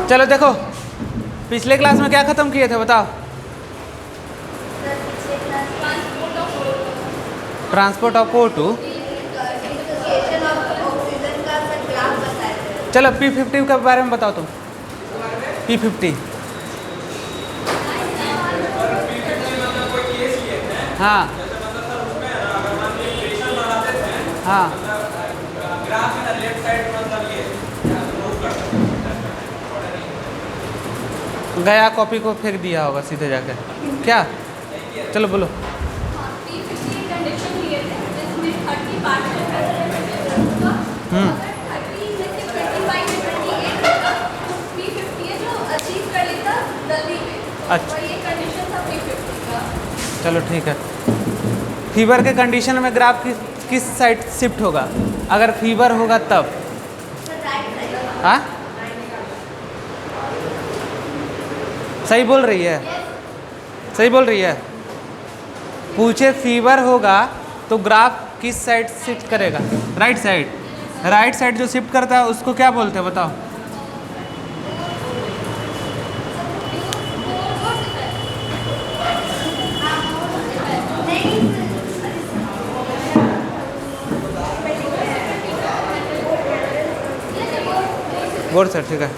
चलो देखो, पिछले क्लास में क्या खत्म किए थे बताओ? Transport of O2। चलो P50 के बारे में बताओ तुम। P50 हाँ हाँ गया कॉपी को फेंक दिया होगा सीधे जाके क्या? चलो बोलो। अच्छा चलो ठीक है। फीवर के कंडीशन में ग्राफ किस साइड शिफ्ट होगा? अगर फीवर होगा तब? हाँ सही बोल रही है, सही बोल रही है। पूछे फीवर होगा तो ग्राफ किस साइड शिफ्ट करेगा? Right side. राइट साइड जो शिफ्ट करता है उसको क्या बोलते हैं बताओ? बोर्ड साइड ठीक है।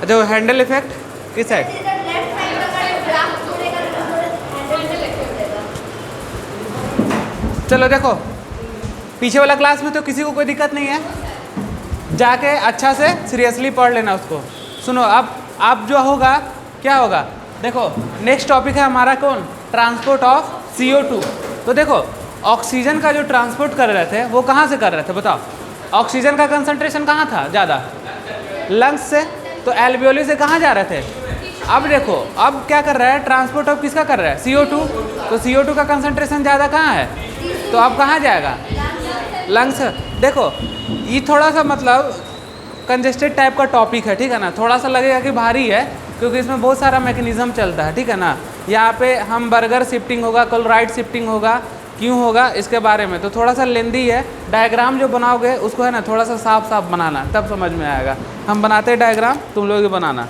अच्छा वो हैंडल इफेक्ट किस साइड? चलो देखो, पीछे वाला क्लास में तो किसी को कोई दिक्कत नहीं है, जाके अच्छा से सीरियसली पढ़ लेना उसको। सुनो अब जो होगा क्या होगा देखो, नेक्स्ट टॉपिक है हमारा कौन? Transport of CO2। तो देखो ऑक्सीजन का जो ट्रांसपोर्ट कर रहे थे वो कहाँ से कर रहे थे बताओ? ऑक्सीजन का कंसंट्रेशन कहाँ था ज़्यादा? लंग्स से। तो एल्वियोली से कहाँ जा रहे थे? अब देखो अब क्या कर रहा है? ट्रांसपोर्ट ऑफ किसका कर रहा है? CO2। तो CO2 का कंसंट्रेशन ज़्यादा कहाँ है? तो अब कहाँ जाएगा? लंग्स। देखो ये थोड़ा सा मतलब कंजेस्टेड टाइप का टॉपिक है, ठीक है ना। थोड़ा सा लगेगा कि भारी है क्योंकि इसमें बहुत सारा मैकेनिज्म चलता है, ठीक है ना। यहाँ पे हम बर्गर शिफ्टिंग होगा, क्लोराइड शिफ्टिंग होगा, क्यों होगा इसके बारे में तो थोड़ा सा लेंदी है। डायग्राम जो बनाओगे उसको है ना थोड़ा सा साफ साफ बनाना, तब समझ में आएगा। हम बनाते हैं डायग्राम, तुम लोग भी बनाना।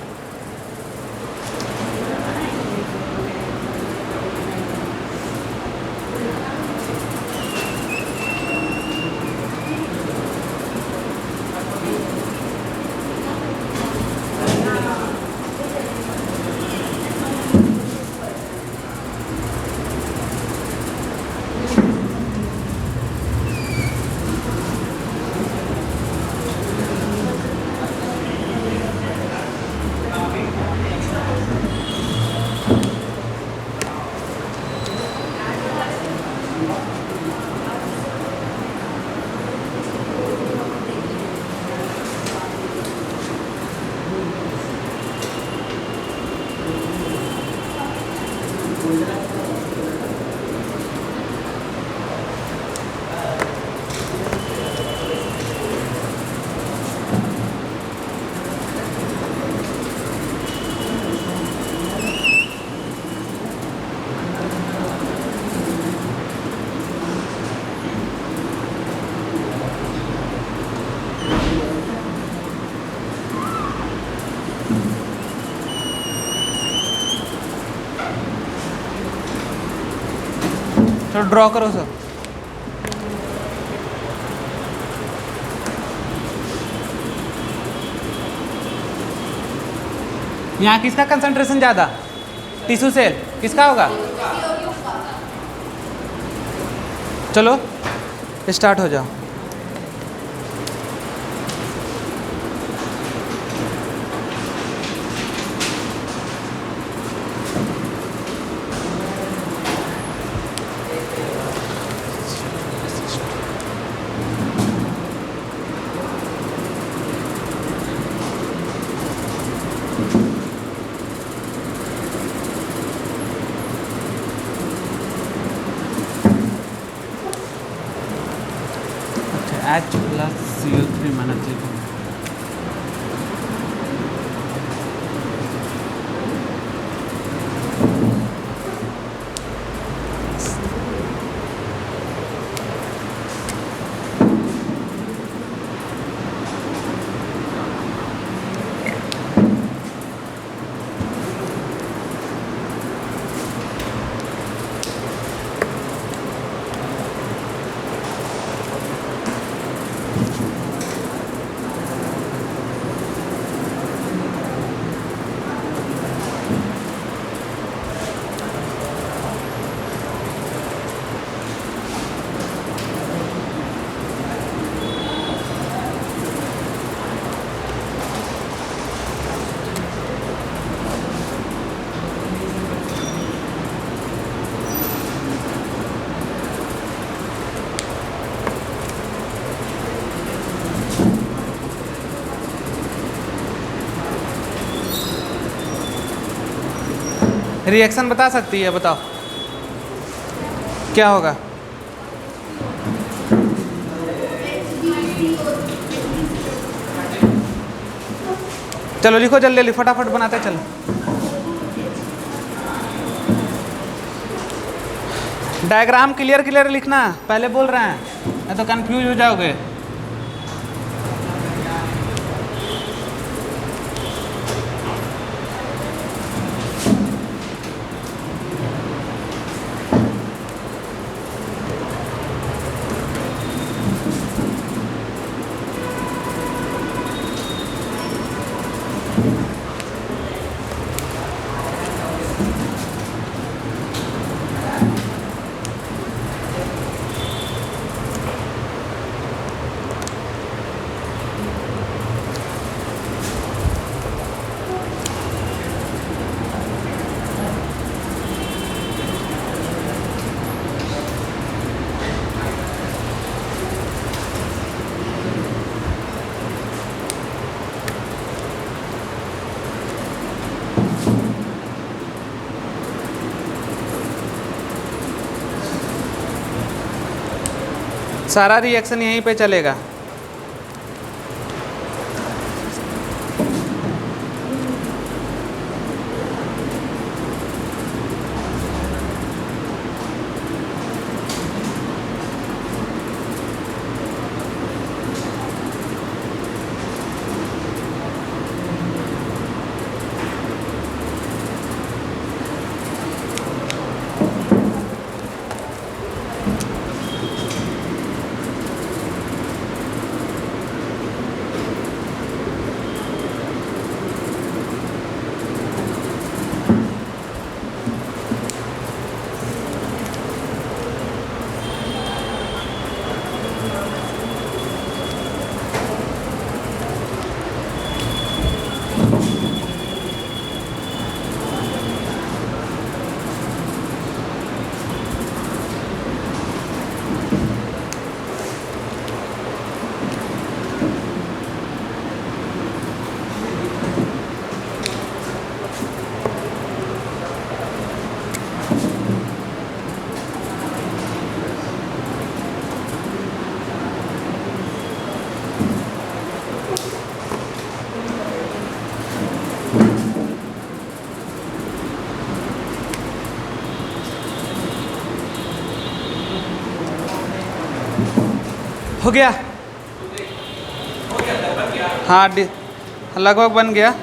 तो ड्रॉ करो सर। यहाँ किसका कंसंट्रेशन ज़्यादा? टिश्यू सेल किसका होगा? चलो स्टार्ट हो जाओ। रिएक्शन बता सकती है, बताओ क्या होगा। चलो लिखो जल्दी जल्दी, फटाफट बनाते चलो। डायग्राम क्लियर क्लियर लिखना, पहले बोल रहे हैं, नहीं तो कंफ्यूज हो जाओगे। सारा रिएक्शन यहीं पे चलेगा। हो गया? हाँ लगभग बन गया।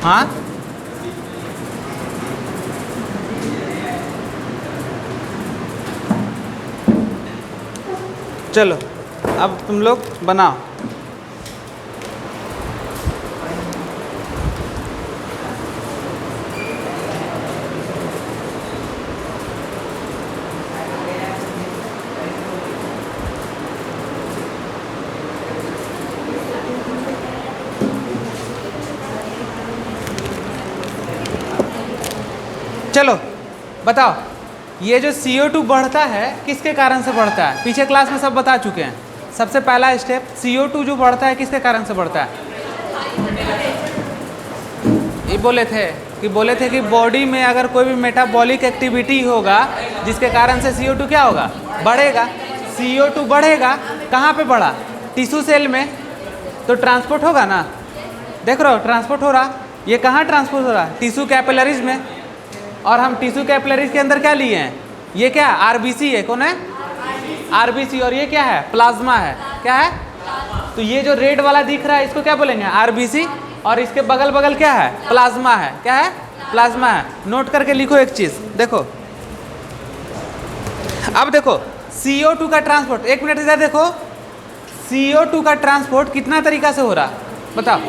हाँ चलो अब तुम लोग बनाओ। चलो बताओ, ये जो CO2 बढ़ता है किसके कारण से बढ़ता है? पीछे क्लास में सब बता चुके हैं। सबसे पहला स्टेप, CO2 जो बढ़ता है किसके कारण से बढ़ता है? ये बोले थे कि बॉडी में अगर कोई भी मेटाबॉलिक एक्टिविटी होगा जिसके कारण से CO2 क्या होगा? बढ़ेगा। CO2 बढ़ेगा, कहाँ पे बढ़ा? टिश्यू सेल में, तो ट्रांसपोर्ट होगा ना। देख रहे हो ट्रांसपोर्ट हो रहा, ये कहाँ ट्रांसपोर्ट हो रहा? टिश्यू कैपिलरीज में। और हम टिश्यू कैपिलरीज के अंदर क्या लिए हैं? ये क्या है? RBC है। कौन है? RBC। और ये क्या है? प्लाज्मा है। क्या है? तो ये जो रेड वाला दिख रहा है इसको क्या बोलेंगे? RBC। और इसके बगल बगल क्या है? प्लाज्मा है। क्या है? प्लाज्मा है। नोट करके लिखो एक चीज, देखो अब देखो CO2 का ट्रांसपोर्ट, एक मिनट इधर देखो, CO2 का ट्रांसपोर्ट कितना तरीका से हो रहा बताओ?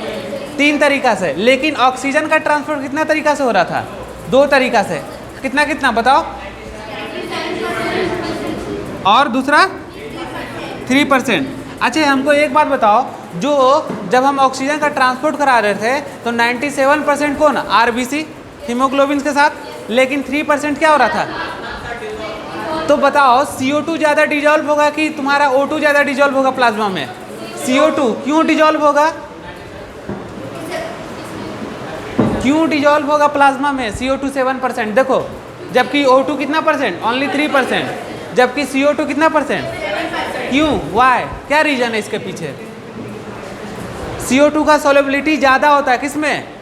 3 तरीका से। लेकिन ऑक्सीजन का ट्रांसपोर्ट कितना तरीका से हो रहा था? 2 तरीका से। कितना कितना बताओ? और दूसरा 3%। अच्छा हमको एक बात बताओ, जो जब हम ऑक्सीजन का ट्रांसपोर्ट करा रहे थे तो 97% कौन? RBC हीमोग्लोबिन के साथ, लेकिन 3% क्या हो रहा था? तो बताओ CO2 ज़्यादा डिजॉल्व होगा कि तुम्हारा O2 ज़्यादा डिजॉल्व होगा प्लाज्मा में? CO2 क्यों डिजॉल्व होगा? क्यों डिजॉल्व होगा प्लाज्मा में? CO2 7%। देखो जबकि O2 कितना परसेंट? ओनली 3%। जबकि CO2 कितना परसेंट? क्यों? वाई? क्या रीजन है इसके पीछे? CO2 का सोलेबिलिटी ज़्यादा होता है, किसमें?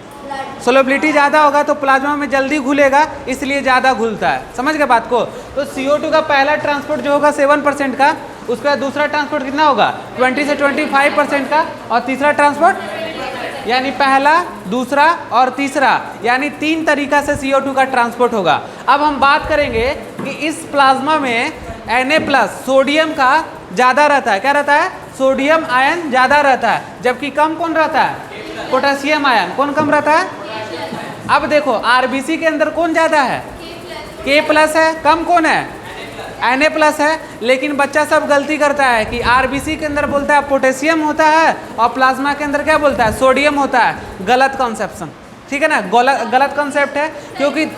सोलेबिलिटी ज़्यादा होगा तो प्लाज्मा में जल्दी घुलेगा, इसलिए ज़्यादा घुलता है। समझ गए बात को? तो CO2 का पहला ट्रांसपोर्ट जो होगा 7% का, उसका दूसरा ट्रांसपोर्ट कितना होगा? 20 से 25% का, और तीसरा ट्रांसपोर्ट यानी पहला, दूसरा और तीसरा, यानी 3 तरीका से CO2 का ट्रांसपोर्ट होगा। अब हम बात करेंगे कि इस प्लाज्मा में Na+ सोडियम का ज़्यादा रहता है। क्या रहता है? सोडियम आयन ज़्यादा रहता है, जबकि कम कौन रहता है? Potassium ion. कौन कम रहता है? अब देखो RBC के अंदर कौन ज़्यादा है? K+ है। कम कौन है? Na+ है। लेकिन बच्चा सब गलती करता है कि RBC के अंदर बोलता है पोटेशियम होता है और प्लाज्मा के अंदर क्या बोलता है? सोडियम होता है। गलत कॉन्सेप्शन, ठीक है ना? गलत कॉन्सेप्ट है, क्योंकि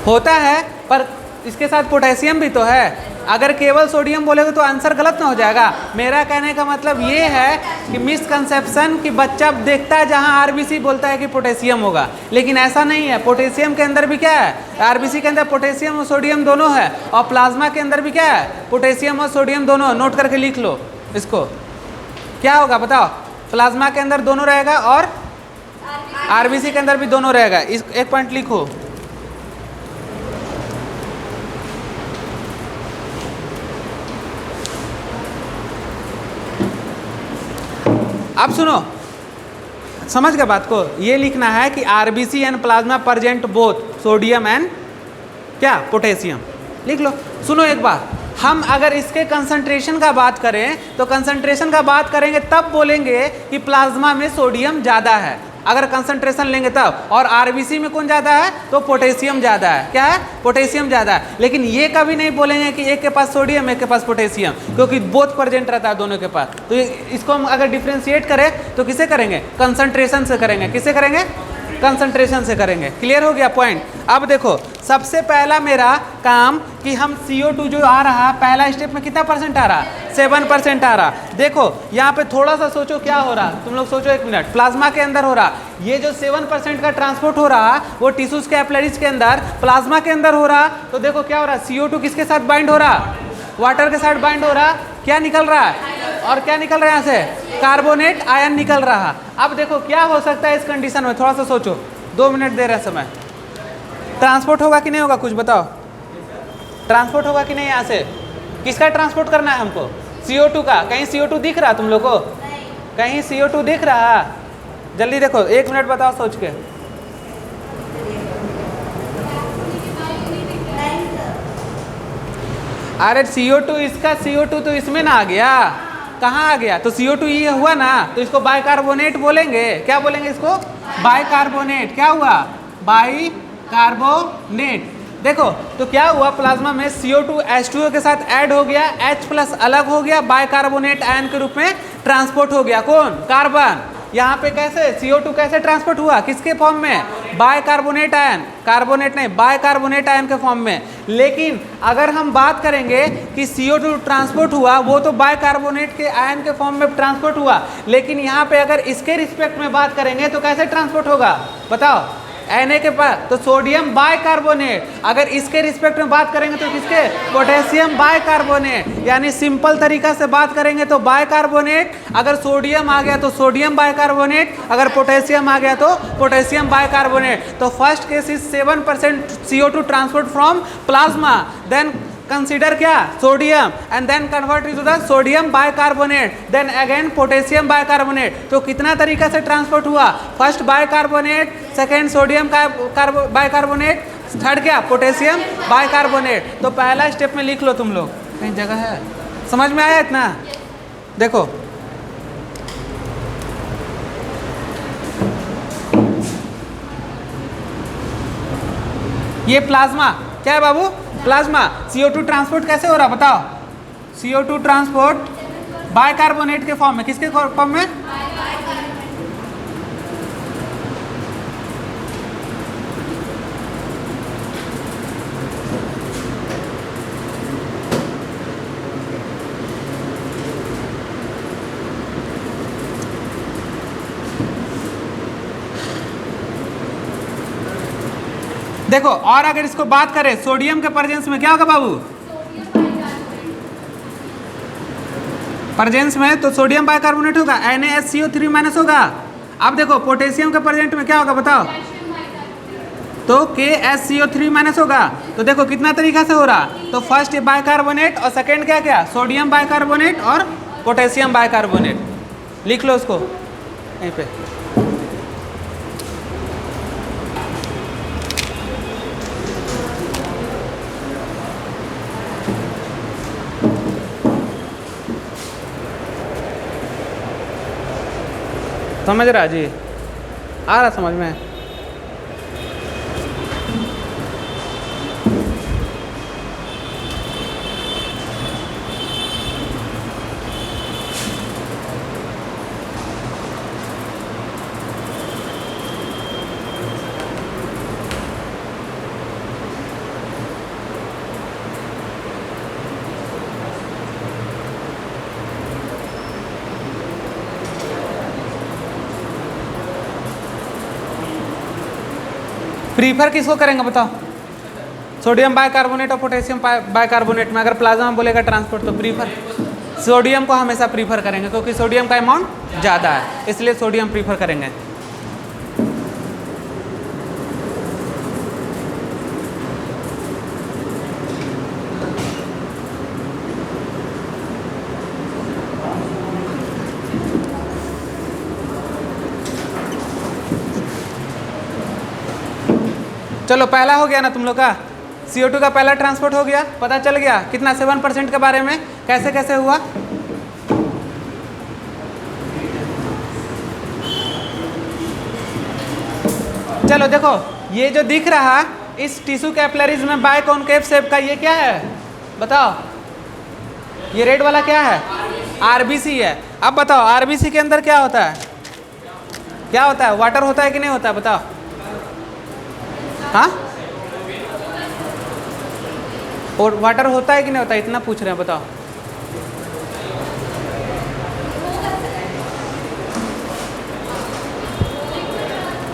होता है पर इसके साथ पोटेशियम भी तो है। अगर केवल सोडियम बोलेगे तो आंसर गलत ना हो जाएगा। मेरा कहने का मतलब ये है कि मिसकंसेप्शन कि बच्चा देखता है जहाँ RBC बोलता है कि पोटेशियम होगा, लेकिन ऐसा नहीं है। पोटेशियम के अंदर भी क्या है? RBC के अंदर पोटेशियम और सोडियम दोनों है, और प्लाज्मा के अंदर भी क्या है? पोटेशियम और सोडियम दोनों। नोट करके लिख लो इसको। क्या होगा बताओ? प्लाज्मा के अंदर दोनों रहेगा और RBC के अंदर भी दोनों रहेगा। इस एक पॉइंट लिखो। अब सुनो, समझ गए बात को? ये लिखना है कि RBC and plasma present both sodium and क्या? पोटेशियम। लिख लो। सुनो एक बात, हम अगर इसके कंसंट्रेशन का बात करें तो कंसंट्रेशन का बात करेंगे तब बोलेंगे कि प्लाज्मा में सोडियम ज़्यादा है, अगर कंसंट्रेशन लेंगे तब। और RBC में कौन ज़्यादा है? तो पोटेशियम ज़्यादा है। क्या है? पोटेशियम ज़्यादा है। लेकिन ये कभी नहीं बोलेंगे कि एक के पास सोडियम एक के पास पोटेशियम, क्योंकि बोथ प्रेजेंट रहता है दोनों के पास। तो इसको हम अगर डिफ्रेंशिएट करें तो किसे करेंगे? कंसंट्रेशन से करेंगे। किसे करेंगे? कंसंट्रेशन से करेंगे। क्लियर हो गया पॉइंट? अब देखो सबसे पहला मेरा काम कि हम CO2 जो आ रहा है पहला स्टेप में कितना परसेंट आ रहा? 7% आ रहा। देखो यहाँ पे थोड़ा सा सोचो क्या हो रहा, तुम लोग सोचो एक मिनट। प्लाज्मा के अंदर हो रहा, ये जो 7% का ट्रांसपोर्ट हो रहा वो टिश्यूज कैपिलरीज के अंदर, प्लाज्मा के अंदर हो रहा। तो देखो क्या हो रहा, CO2 किसके साथ बाइंड हो रहा? वाटर के साथ बाइंड हो रहा। क्या निकल रहा है? और क्या निकल रहा है यहाँ से? कार्बोनेट आयन निकल रहा। अब देखो क्या हो सकता है इस कंडीशन में, थोड़ा सा सोचो, 2 मिनट दे रहे समय। ट्रांसपोर्ट होगा कि नहीं होगा? कुछ बताओ। ट्रांसपोर्ट होगा कि नहीं? यहाँ से किसका ट्रांसपोर्ट करना है हमको? CO2 का। कहीं CO2 दिख रहा तुम लोग को? कहीं CO2 दिख रहा? जल्दी देखो, 1 मिनट बताओ सोच के। अरे CO2 इसका, CO2 तो इसमें ना आ गया। कहाँ आ गया? तो CO2 ये हुआ ना, तो इसको बाइकार्बोनेट बोलेंगे। क्या बोलेंगे इसको? बाइकार्बोनेट। क्या हुआ? बाइकार्बोनेट। देखो तो क्या हुआ, प्लाज्मा में CO2 H2O के साथ ऐड हो गया, H+ अलग हो गया, बाइकार्बोनेट आयन के रूप में ट्रांसपोर्ट हो गया। कौन? कार्बन। यहाँ पे कैसे CO2 कैसे ट्रांसपोर्ट हुआ? किसके फॉर्म में? Bicarbonate ion. कार्बोनेट नहीं, बाइकार्बोनेट आयन के फॉर्म में। लेकिन अगर हम बात करेंगे कि CO2 ट्रांसपोर्ट हुआ, वो तो बाइकार्बोनेट के आयन के फॉर्म में ट्रांसपोर्ट हुआ, लेकिन यहाँ पे अगर इसके रिस्पेक्ट में बात करेंगे तो कैसे ट्रांसपोर्ट होगा बताओ? Na के पास तो सोडियम बाइकार्बोनेट। अगर इसके रिस्पेक्ट में बात करेंगे तो किसके? Potassium bicarbonate. यानी सिंपल तरीका से बात करेंगे तो बाइकार्बोनेट। अगर सोडियम आ गया तो सोडियम बाइकार्बोनेट, अगर पोटेशियम आ गया तो पोटेशियम बाइकार्बोनेट। तो first case is 7% CO2 transport from plasma, then consider क्या? Sodium, and then convert into the sodium bicarbonate, then again potassium bicarbonate। तो कितना तरीका से ट्रांसपोर्ट हुआ? First bicarbonate, second sodium bicarbonate, third क्या, पोटेशियम बाइकार्बोनेट। तो पहला स्टेप में लिख लो तुम लोग, कहीं जगह है, समझ में आया इतना? देखो ये प्लाज्मा क्या है बाबू, प्लाज्मा। CO2 ट्रांसपोर्ट कैसे हो रहा बताओ, CO2 ट्रांसपोर्ट बाइकार्बोनेट के फॉर्म में, किसके फॉर्म में? देखो और अगर इसको बात करें सोडियम के प्रेजेंस में क्या होगा बाबू, प्रेजेंस में तो सोडियम बाइकार्बोनेट होगा, NaSCO3 माइनस होगा। अब देखो पोटेशियम के प्रेजेंट में क्या होगा बताओ, तो KSCO3 माइनस होगा। तो देखो कितना तरीका से हो रहा, तो फर्स्ट बाइकार्बोनेट और सेकेंड क्या क्या, सोडियम बाइकार्बोनेट और पोटेशियम बाइकार्बोनेट। लिख लो उसको यहीं पे। समझ रहा जी, आ रहा समझ में? प्रीफर किसको करेंगे बताओ, सोडियम बाइकार्बोनेट और पोटेशियम बाइकार्बोनेट में अगर प्लाज्मा बोलेगा ट्रांसपोर्ट तो प्रीफर सोडियम को हमेशा प्रीफर करेंगे, क्योंकि सोडियम का अमाउंट ज़्यादा है, इसलिए सोडियम प्रीफर करेंगे। चलो पहला हो गया ना तुम लोग का, CO2 का पहला ट्रांसपोर्ट हो गया, पता चल गया कितना 7% के बारे में, कैसे कैसे हुआ। चलो देखो ये जो दिख रहा इस टिश्यू कैपिलरीज में बाइकॉन्केव शेप का, ये क्या है बताओ, ये रेड वाला क्या है, RBC है। अब बताओ RBC के अंदर क्या होता है, क्या होता है, वाटर होता है कि नहीं होता है बताओ? हाँ, और वाटर होता है कि नहीं होता है, इतना पूछ रहे हैं बताओ।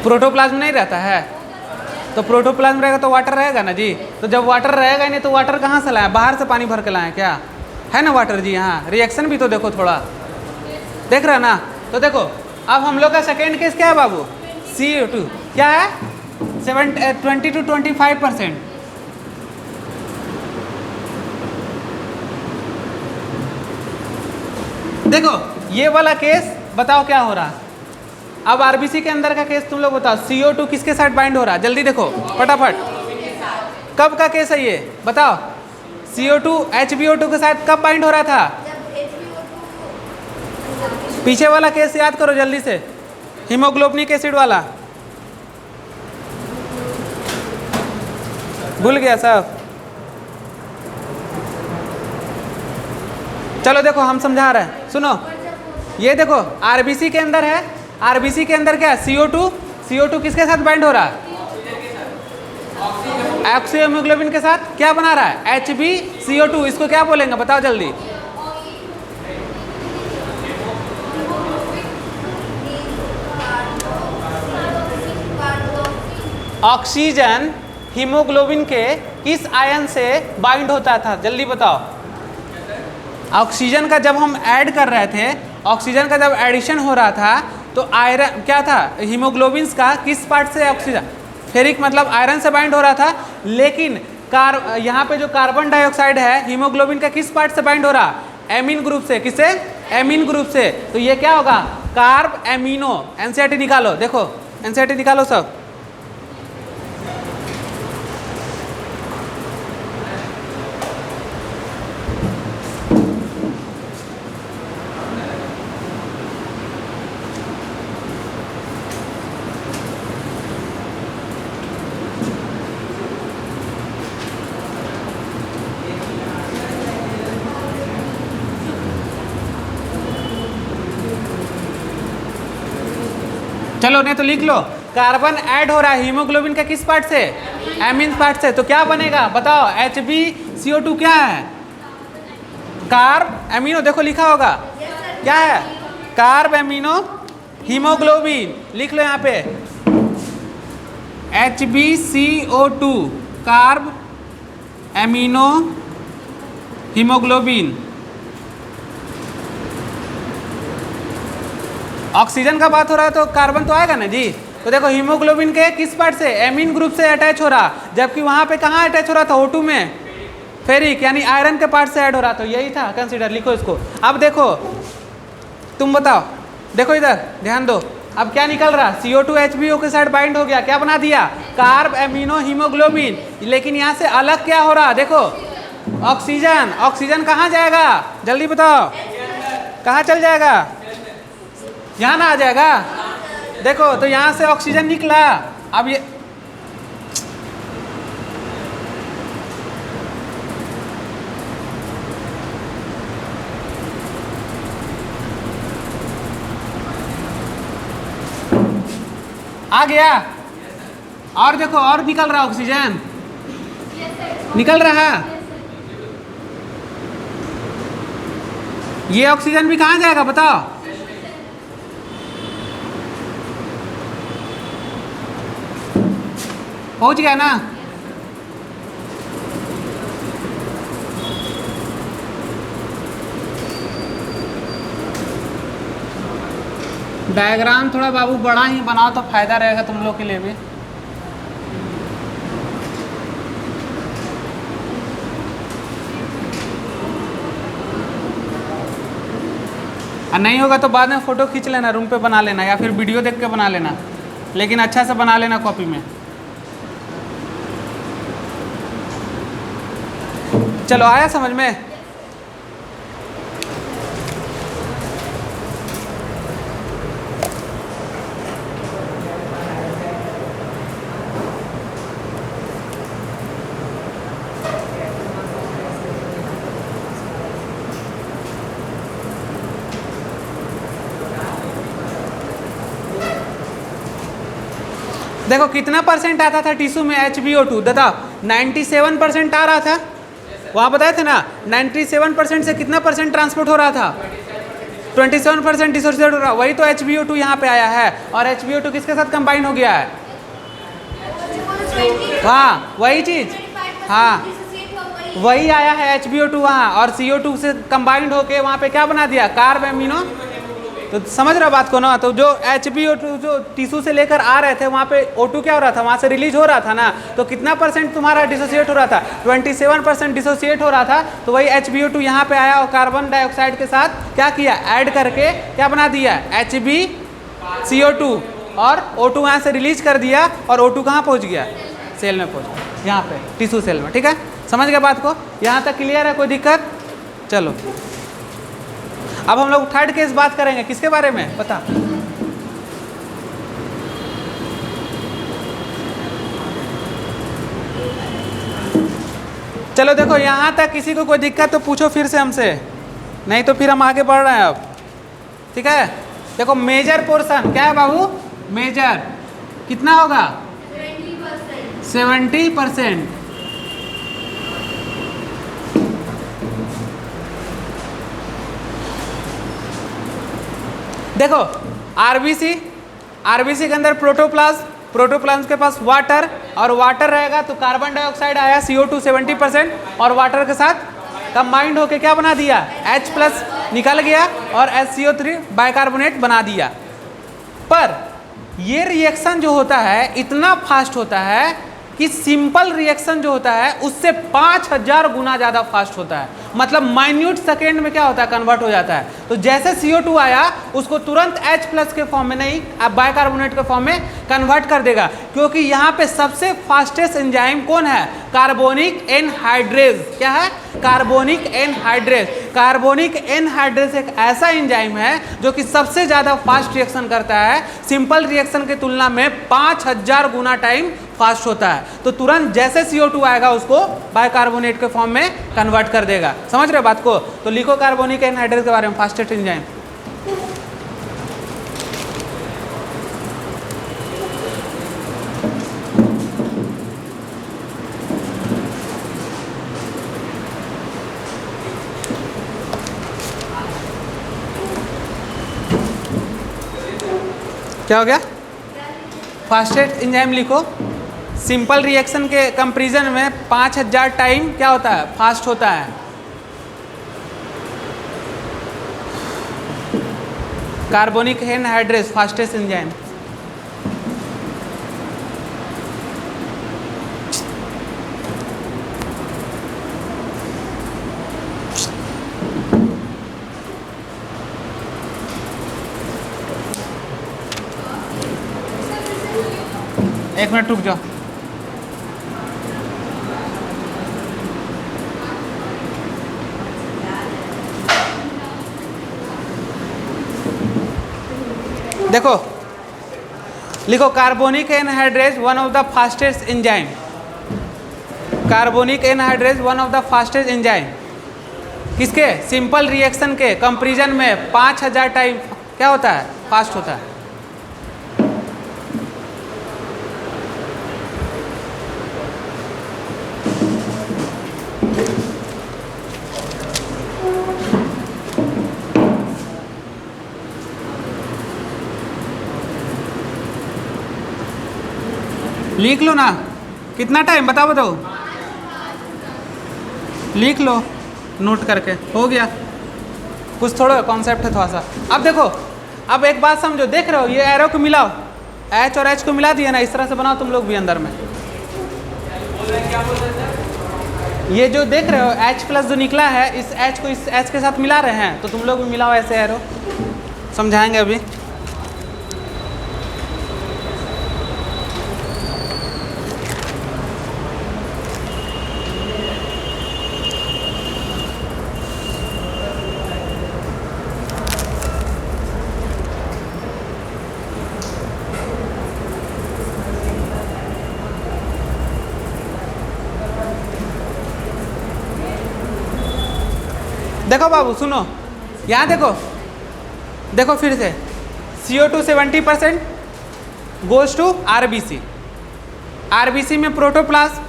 प्रोटोप्लाज्म नहीं रहता है, तो प्रोटोप्लाज्म रहेगा तो वाटर रहेगा ना जी। तो जब वाटर रहेगा ही नहीं तो वाटर कहाँ से लाएं, बाहर से पानी भर के लाएं क्या, है ना वाटर जी। हाँ रिएक्शन भी तो देखो थोड़ा, देख रहे ना। तो देखो अब हम लोग का सेकेंड केस क्या है बाबू, CO2 क्या है 20 to 25%। देखो ये वाला केस बताओ क्या हो रहा। अब RBC के अंदर का केस तुम लोग बताओ, CO2 किसके साथ बाइंड हो रहा, जल्दी देखो फटाफट। कब का केस है ये बताओ, CO2 HbO2 के साथ कब बाइंड हो रहा था, पीछे वाला केस याद करो जल्दी से, हीमोग्लोबिनिक एसिड वाला, भूल गया साहब। चलो देखो हम समझा रहे हैं, सुनो ये देखो RBC के अंदर है, RBC के अंदर क्या है CO2 किसके साथ बाइंड हो रहा है, ऑक्सीहीमोग्लोबिन के साथ क्या बना रहा है HbCO2, इसको क्या बोलेंगे बताओ जल्दी। ऑक्सीजन हीमोग्लोबिन के किस आयन से बाइंड होता था जल्दी बताओ। ऑक्सीजन का जब हम ऐड कर रहे थे, ऑक्सीजन का जब एडिशन हो रहा था तो आयरन क्या था, हीमोग्लोबिन का किस पार्ट से, ऑक्सीजन फेरिक मतलब आयरन से बाइंड हो रहा था। लेकिन यहाँ पे जो कार्बन डाइऑक्साइड है हीमोग्लोबिन का किस पार्ट से बाइंड हो रहा, एमीन ग्रुप से, किससे, एमीन ग्रुप से। तो ये क्या होगा कार्ब एमिनो। NCERT निकालो, देखो NCERT निकालो सब। चलो नहीं तो लिख लो, कार्बन ऐड हो रहा है हीमोग्लोबिन के किस पार्ट से, एमीन पार्ट से, तो क्या बनेगा बताओ, HbCO2 क्या है, कार्ब एमिनो, देखो लिखा होगा क्या है, कार्ब एमिनो हीमोग्लोबिन, लिख लो यहाँ पे HbCO2 carb amino haemoglobin. Oxygen का बात हो रहा है तो कार्बन तो आएगा ना जी, तो देखो हीमोग्लोबिन के किस पार्ट से, एमीन ग्रुप से अटैच हो रहा, जबकि वहां पे कहाँ अटैच हो रहा था, O2 में, फेरिक यानी आयरन के पार्ट से ऐड हो रहा, तो यही था कंसीडर, लिखो इसको। अब देखो तुम बताओ, देखो इधर ध्यान दो, अब क्या निकल रहा, CO2 HBO के साथ बाइंड हो गया, क्या बना दिया, कार्ब एमिनो हीमोग्लोबिन, लेकिन यहाँ से अलग क्या हो रहा, देखो ऑक्सीजन, ऑक्सीजन कहाँ जाएगा जल्दी बताओ, कहाँ चल जाएगा, यहाँ ना आ जाएगा, देखो तो यहाँ से ऑक्सीजन निकला, अब ये आ गया, और देखो और निकल रहा ऑक्सीजन, निकल रहा, ये ऑक्सीजन भी कहाँ जाएगा बताओ, पहुंच गया ना, डायग्राम थोड़ा बाबू बड़ा ही बनाओ तो फायदा रहेगा तुम लोग के लिए भी। और नहीं होगा तो बाद में फ़ोटो खींच लेना, रूम पे बना लेना, या फिर वीडियो देख के बना लेना, लेकिन अच्छा से बना लेना कॉपी में। चलो आया समझ में, देखो कितना परसेंट आता था टिश्यू में HbO2, बताओ 97% आ रहा था, वहाँ बताए थे ना, 97% से कितना परसेंट ट्रांसपोर्ट हो रहा था, 27% डिसोसिएट हो रहा, वही तो HbO2 यहाँ पे आया है, और HbO2 किसके साथ कंबाइन हो गया है, हाँ वही चीज़, हाँ वही आया है HbO2 वहाँ, और CO2 से कंबाइंड होके वहाँ पे क्या बना दिया, कार्ब एमिनो, तो समझ रहे हो बात को ना, तो जो HbO2 जो टिश्यू से लेकर आ रहे थे वहाँ पे O2 क्या हो रहा था, वहाँ से रिलीज हो रहा था ना, तो कितना परसेंट तुम्हारा डिसोसिएट हो रहा था, 27% डिसोसिएट हो रहा था, तो वही HbO2 यहाँ पे आया और कार्बन डाइऑक्साइड के साथ क्या किया, ऐड करके क्या बना दिया, HbCO2, और O2 यहाँ से रिलीज कर दिया, और O2 कहाँ पहुँच गया, सेल में पहुँच गया, यहाँ पे टिश्यू सेल में, ठीक है, समझ गए बात को, यहाँ तक क्लियर है, कोई दिक्कत। चलो अब हम लोग थर्ड केस बात करेंगे, किसके बारे में पता, चलो देखो यहाँ तक किसी को कोई दिक्कत तो पूछो फिर से हमसे, नहीं तो फिर हम आगे बढ़ रहे हैं अब, ठीक है। देखो मेजर पोर्शन क्या है बाबू, मेजर कितना होगा, 70%। देखो आरबीसी के अंदर प्रोटोप्लाज्म के पास वाटर, और वाटर रहेगा तो कार्बन डाइऑक्साइड आया CO2 70%, और वाटर के साथ कंबाइंड होके क्या बना दिया, H+ निकल गया, और HCO3 बाइकार्बोनेट बना दिया। पर ये रिएक्शन जो होता है इतना फास्ट होता है कि सिंपल रिएक्शन जो होता है उससे 5000 गुना ज़्यादा फास्ट होता है, मतलब माइन्यूट सेकेंड में क्या होता है, कन्वर्ट हो जाता है। तो जैसे CO2 आया उसको तुरंत H+ के फॉर्म में नहीं, अब बाइकार्बोनेट के फॉर्म में कन्वर्ट कर देगा, क्योंकि यहाँ पे सबसे फास्टेस्ट एंजाइम कौन है, कार्बोनिक एनहाइड्रेज। क्या है, कार्बोनिक एनहाइड्रेज। कार्बोनिक एनहाइड्रेज एक ऐसा एंजाइम है जो कि सबसे ज़्यादा फास्ट रिएक्शन करता है, सिंपल रिएक्शन की तुलना में 5000 गुना टाइम फास्ट होता है। तो तुरंत जैसे CO2 आएगा उसको बाइकार्बोनेट के फॉर्म में कन्वर्ट कर देगा। समझ रहे बात को, तो लिखो कार्बोनिक एनहाइड्रेज के बारे में, फास्टेस्ट एंजाइम। क्या हो गया? फास्टेस्ट एंजाइम लिखो। सिंपल रिएक्शन के कंपैरिजन में 5000 टाइम क्या होता है? फास्ट होता है। Carbonic anhydrase fastest enzyme. एक मिनट रुक जाओ। देखो लिखो, carbonic anhydrase one of the fastest enzyme. Carbonic anhydrase one of the fastest enzyme किसके? सिंपल रिएक्शन के कंपैरिजन में 5000 टाइम क्या होता है? फास्ट होता है। लिख लो ना, कितना टाइम बताओ बताओ, लिख लो नोट करके, हो गया। कुछ थोड़ा कॉन्सेप्ट है थोड़ा सा। अब देखो, अब एक बात समझो, देख रहे हो ये एरो को मिलाओ, एच और एच को मिला दिया ना, इस तरह से बनाओ तुम लोग भी अंदर में। ये जो देख रहे हो एच प्लस जो निकला है, इस एच को इस एच के साथ मिला रहे हैं, तो तुम लोग भी मिलाओ ऐसे एरो। समझाएंगे अभी। देखो बाबू सुनो, यहाँ देखो, देखो फिर से CO2 70% goes to RBC। RBC में प्रोटोप्लास्ट,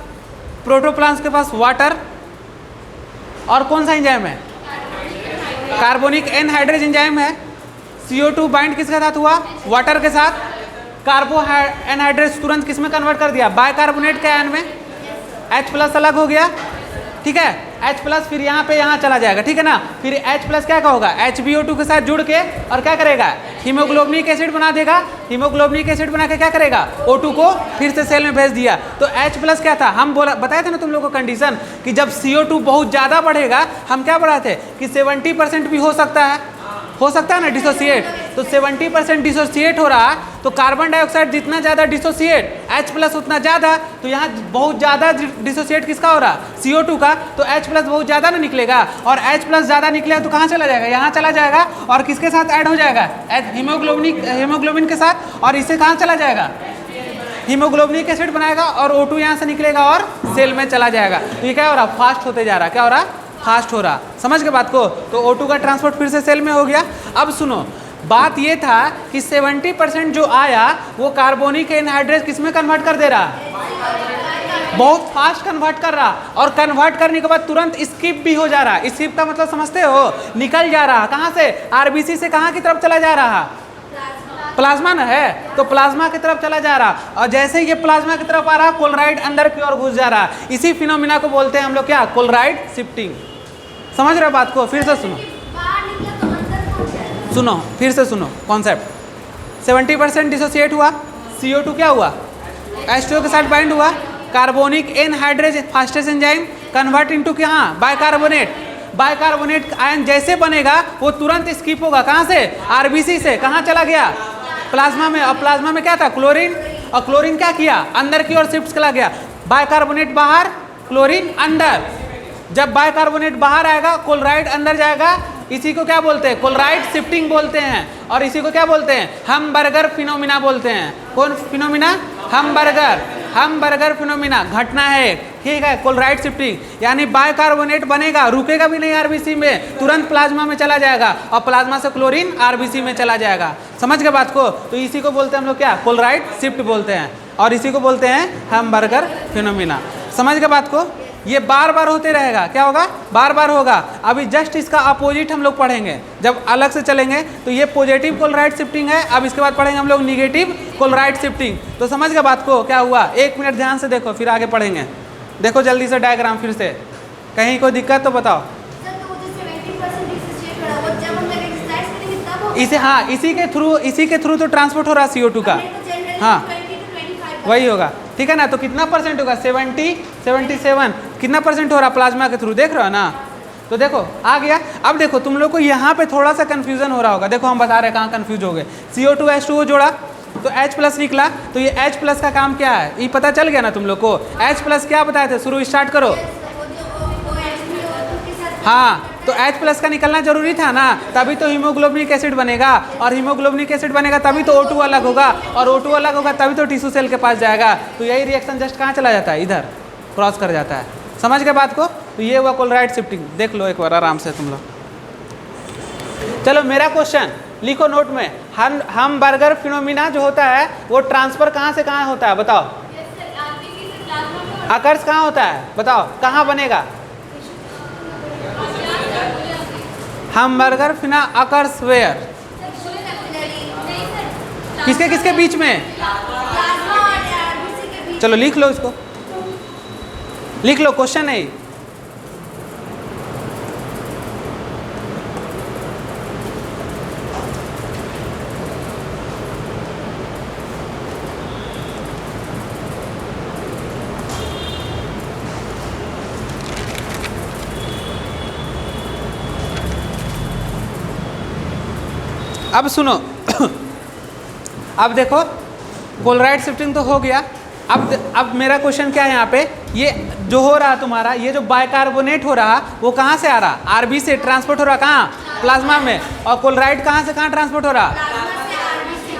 प्रोटोप्लास्ट के पास वाटर, और कौन सा एंजाइम है? कार्बोनिक एनहाइड्रेस एंजाइम है। CO2 बाइंड किसके साथ हुआ? वाटर के साथ। कार्बो एनहाइड्रेस तुरंत किस में कन्वर्ट कर दिया? बाइकार्बोनेट के आयन में। H+ अलग हो गया, ठीक है। H+ फिर यहाँ पे यहाँ चला जाएगा, ठीक है ना। फिर H+ क्या होगा? HbO2 के साथ जुड़ के और क्या करेगा? हीमोग्लोबिनिक एसिड बना देगा। हीमोग्लोबिनिक एसिड बना के क्या करेगा? O2 को फिर से सेल में भेज दिया। तो H+ क्या था? हम बताए थे ना तुम लोगों को कंडीशन कि जब CO2 बहुत ज़्यादा बढ़ेगा, हम क्या बढ़ाए थे कि 70% भी हो सकता है ना डिसोसिएट। तो 70% डिसोसिएट हो रहा, तो कार्बन डाइऑक्साइड जितना ज़्यादा डिसोसिएट, H+ उतना ज़्यादा, तो यहाँ बहुत ज़्यादा डिसोसिएट किसका हो रहा? CO2 का। तो H+ बहुत ज़्यादा ना निकलेगा, और H+ ज़्यादा निकलेगा तो कहाँ चला जाएगा? यहाँ चला जाएगा, और किसके साथ ऐड हो जाएगा? हीमोग्लोबिन के साथ, और इससे कहाँ चला जाएगा? हीमोग्लोबिनिक एसिड बनाएगा, और O2 यहाँ से निकलेगा और सेल में चला जाएगा। तो ये क्या हो रहा? फास्ट होते जा रहा। क्या हो रहा? फास्ट हो रहा। समझ के बात को? तो O2 का ट्रांसपोर्ट फिर से सेल में हो गया। अब सुनो, बात ये था कि 70% जो आया वो कार्बोनिक एनहाइड्रेस किस में कन्वर्ट कर दे रहा? बहुत फास्ट कन्वर्ट कर रहा, और कन्वर्ट करने के बाद तुरंत स्किप भी हो जा रहा। स्किप का मतलब समझते हो? निकल जा रहा। कहाँ से? RBC से कहाँ की तरफ चला जा रहा? प्लाज्मा ना है, तो प्लाज्मा की तरफ चला जा रहा, और जैसे ये प्लाज्मा की तरफ आ रहा, क्लोराइड अंदर की ओर घुस जा रहा। इसी फिनोमिना को बोलते हैं हम लोग क्या? Chloride shifting. समझ रहे बात को? फिर से सुनो, सुनो फिर से सुनो कॉन्सेप्ट। 70% डिसोसिएट हुआ, CO2 क्या हुआ? H2O के साथ बाइंड हुआ। Carbonic anhydrase fastest enzyme convert into क्या? बाइकार्बोनेट। बाइकार्बोनेट आयन जैसे बनेगा वो तुरंत स्किप होगा। कहाँ से? RBC से। कहाँ चला गया? प्लाज्मा में। और प्लाज्मा में क्या था? क्लोरीन। और क्लोरीन क्या किया? अंदर की ओर शिफ्ट चला गया। बाइकार्बोनेट बाहर, क्लोरीन अंदर। जब बाइकार्बोनेट बाहर आएगा, क्लोराइड अंदर जाएगा। इसी को क्या बोलते हैं? क्लोराइड शिफ्टिंग बोलते हैं। और इसी को क्या बोलते हैं? हमबर्गर फिनोमिना बोलते हैं। कौन फिनोमिना? हमबर्गर। हमबर्गर फिनोमिना घटना है, ठीक है। क्लोराइड शिफ्टिंग यानी बाइकार्बोनेट बनेगा, रुकेगा भी नहीं RBC में, तुरंत प्लाज्मा में चला जाएगा, और प्लाज्मा से क्लोरीन RBC में चला जाएगा। समझ गए बात को? तो इसी को बोलते हैं हम लोग क्या? क्लोराइड शिफ्ट बोलते हैं, और इसी को बोलते हैं हमबर्गर फिनोमिना। समझ गए बात को? ये बार बार होते रहेगा, क्या होगा, बार बार होगा। अभी जस्ट इसका अपोजिट हम लोग पढ़ेंगे, जब अलग से चलेंगे तो ये पॉजिटिव क्लोराइड शिफ्टिंग है। अब इसके बाद पढ़ेंगे हम लोग निगेटिव क्लोराइड शिफ्टिंग। तो समझ गए बात को, क्या हुआ, 1 मिनट ध्यान से देखो फिर आगे पढ़ेंगे। देखो जल्दी से डायग्राम फिर से, कहीं कोई दिक्कत तो बताओ। इसे हाँ इसी के थ्रू तो ट्रांसपोर्ट हो रहा CO2 का, हाँ वही होगा, ठीक है ना। तो कितना परसेंट होगा, 77 कितना परसेंट हो रहा प्लाज्मा के थ्रू, देख रहे हो ना। तो देखो आ गया। अब देखो तुम लोग को यहाँ पे थोड़ा सा कन्फ्यूजन हो रहा होगा, देखो हम बता रहे हैं कहाँ कन्फ्यूज हो गए। CO2 H2O जोड़ा तो H+ निकला, तो ये H+ का काम क्या है, ये पता चल गया ना तुम लोग को। H+ क्या बताए थे, शुरू स्टार्ट करो। हाँ तो H+ का निकलना जरूरी था ना, तभी तो हीमोग्लोबिनिक एसिड बनेगा, और हीमोग्लोबिनिक एसिड बनेगा तभी तो O2 अलग होगा, और O2 अलग होगा तभी तो टिश्यू सेल के पास जाएगा। तो यही रिएक्शन जस्ट कहाँ चला जाता है, इधर क्रॉस कर जाता है। समझ गए बात को। तो ये हुआ क्लोराइड शिफ्टिंग, देख लो एक बार आराम से तुम लोग। चलो मेरा क्वेश्चन लिखो नोट में, हमबर्गर फिनोमिना जो होता है वो ट्रांसफर कहाँ से कहाँ होता है, बताओ। अकर्स कहाँ होता है, बताओ कहाँ बनेगा। हमबर्गर फिना अकर्स वेयर, किसके किसके बीच में। चलो लिख लो इसको, लिख लो, क्वेश्चन है। अब सुनो अब देखो क्लोराइड शिफ्टिंग तो हो गया। अब मेरा क्वेश्चन क्या है यहाँ पे, ये जो हो रहा तुम्हारा, ये जो बाइकार्बोनेट हो रहा वो कहाँ से आ रहा, आरबी से ट्रांसपोर्ट हो रहा कहाँ, प्लाज्मा में। और क्लोराइड कहाँ से कहाँ ट्रांसपोर्ट हो रहा,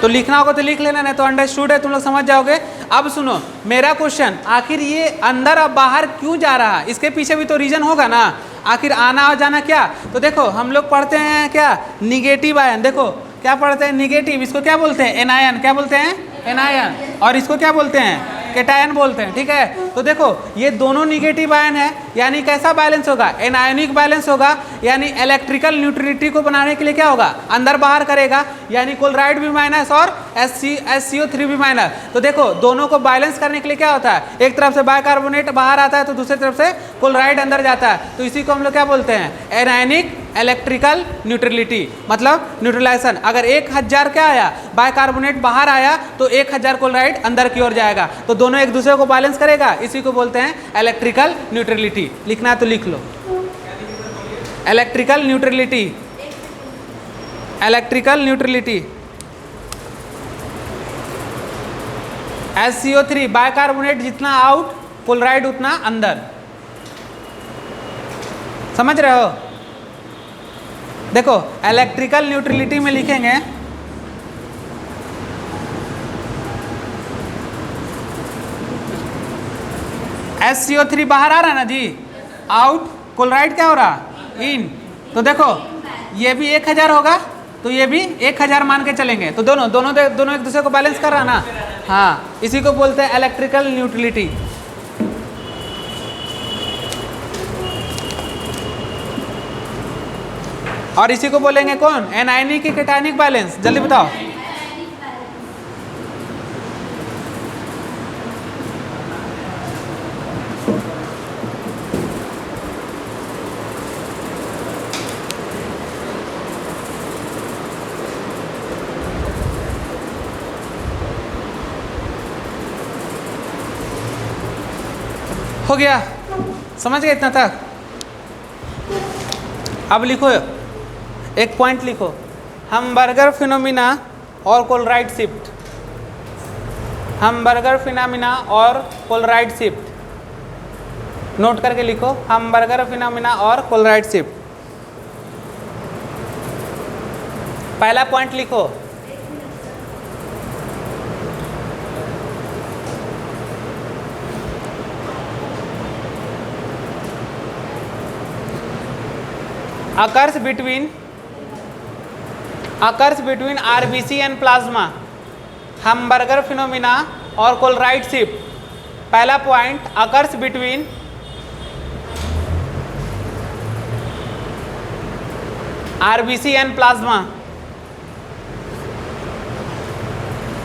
तो लिखना होगा तो लिख लेना, नहीं तो अंडरस्टूड है, तुम लोग समझ जाओगे। अब सुनो मेरा क्वेश्चन, आखिर ये अंदर और बाहर क्यों जा रहा है, इसके पीछे भी तो रीजन होगा ना, आखिर आना और जाना क्या। तो देखो हम लोग पढ़ते हैं क्या, निगेटिव आयन, देखो क्या पढ़ते हैं, निगेटिव, इसको क्या बोलते हैं, एनायन, क्या बोलते हैं, एनायन, और इसको क्या बोलते हैं, कैटायन बोलते हैं, ठीक है। तो देखो ये दोनों निगेटिव आयन है, यानी कैसा बैलेंस होगा, एनायनिक बैलेंस होगा, यानी इलेक्ट्रिकल न्यूट्रलिटी को बनाने के लिए क्या होगा, अंदर बाहर करेगा, यानी क्लोराइड भी माइनस और SCO3 भी माइनस। तो देखो दोनों को बैलेंस करने के लिए क्या होता है, एक तरफ से बाइकार्बोनेट बाहर आता है तो दूसरी तरफ से क्लोराइड अंदर जाता है, तो इसी को हम लोग क्या बोलते हैं, एनायनिक इलेक्ट्रिकल न्यूट्रलिटी, मतलब न्यूट्रलाइजेशन। अगर 1000 क्या आया, बाइकार्बोनेट बाहर आया तो 1000 क्लोराइड अंदर की ओर जाएगा, तो दोनों एक दूसरे को बैलेंस करेगा, इसी को बोलते हैं इलेक्ट्रिकल न्यूट्रलिटी। लिखना है तो लिख लो, electrical neutrality, electrical neutrality. SCO3 bicarbonate जितना आउट, क्लोराइड उतना अंदर, समझ रहे हो। देखो इलेक्ट्रिकल न्यूट्रलिटी में लिखेंगे SCO3 बाहर आ रहा है ना जी, आउट, क्लोराइड क्या हो रहा, इन। तो देखो ये भी 1000 होगा तो ये भी 1000 मान के चलेंगे, तो दोनों एक दूसरे को बैलेंस कर रहा ना, हाँ इसी को बोलते हैं इलेक्ट्रिकल न्यूट्रलिटी। और इसी को बोलेंगे कौन, एनायनिक की कैटायनिक बैलेंस, जल्दी बताओ। हो गया, समझ गए इतना तक। अब लिखो एक पॉइंट लिखो, हमबर्गर फिनोमिना और क्लोराइड शिफ्ट, हमबर्गर फिनोमिना और क्लोराइड शिफ्ट, नोट करके लिखो, हमबर्गर फिनोमिना और क्लोराइड शिफ्ट। पहला पॉइंट लिखो, occurs between RBC and plasma, hamburger phenomena और क्लोराइड शिफ्ट। पहला point, occurs between RBC and plasma.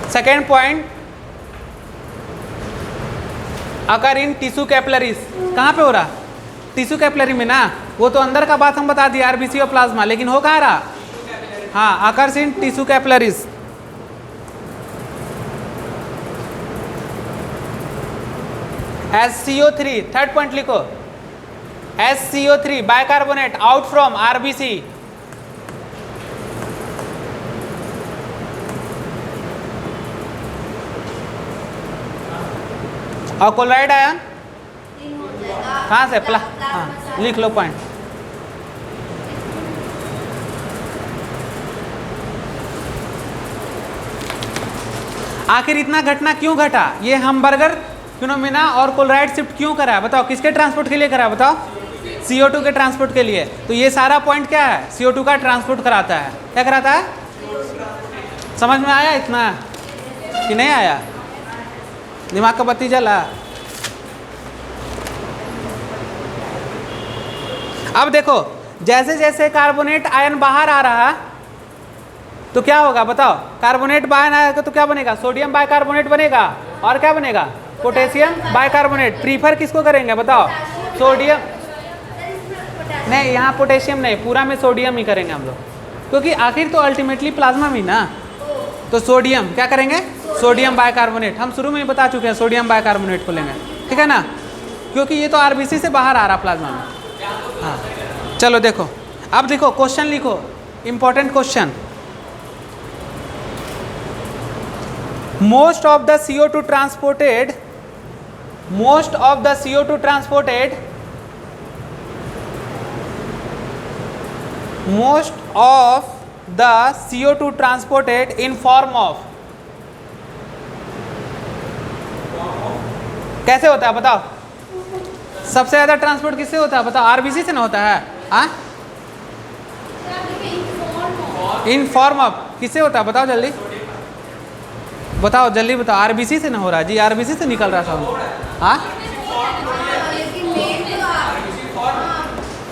Second point, occur in tissue capillaries. कहाँ पे हो रहा? टिश्यू कैपिलरी में ना, वो तो अंदर का बात हम बता दिए आरबीसी और प्लाज्मा, लेकिन हो कहाँ रहा? हाँ, occurs in tissue capillaries. SCO3, third point लिखो, SCO3 bicarbonate out from RBC. और क्लोराइड आयन कहाँ से? हाँ, लिख लो पॉइंट. आखिर इतना घटना क्यों घटा? ये हैमबर्गर फिनोमेना और क्लोराइड शिफ्ट क्यों करा है? बताओ, किसके ट्रांसपोर्ट के लिए करा है? बताओ, CO2 के ट्रांसपोर्ट के लिए. तो ये सारा पॉइंट क्या है? CO2 का ट्रांसपोर्ट कराता है. क्या कराता है? समझ में आया इतना कि नहीं आया? दिमाग का बत्ती जला? अब देखो, जैसे जैसे कार्बोनेट आयन बाहर आ रहा तो क्या होगा? बताओ, कार्बोनेट बाहर आएगा तो क्या बनेगा? सोडियम बाइकार्बोनेट बनेगा. और क्या बनेगा? Potassium bicarbonate. प्रीफर किसको करेंगे? बताओ, सोडियम नहीं, यहाँ पोटेशियम नहीं, पूरा में सोडियम ही करेंगे हम लोग, क्योंकि आखिर तो अल्टीमेटली प्लाज्मा में ना. तो सोडियम क्या करेंगे? Sodium bicarbonate. हम शुरू में ही बता चुके हैं, सोडियम बाइकार्बोनेट को लेंगे, ठीक है ना, क्योंकि ये तो आरबीसी से बाहर आ रहा प्लाज्मा में. हाँ, चलो देखो, अब देखो क्वेश्चन लिखो, important question. Most of the CO2 transported, most of the CO2 transported, most of the CO2 transported in form of, कैसे होता है बताओ? सबसे ज्यादा ट्रांसपोर्ट किससे होता है? बताओ, आरबीसी से ना होता है? हाँ, इन फॉर्म ऑफ किससे होता है? बताओ जल्दी, बताओ जल्दी बताओ. आरबीसी से ना हो रहा जी, आरबीसी से निकल रहा था. हाँ,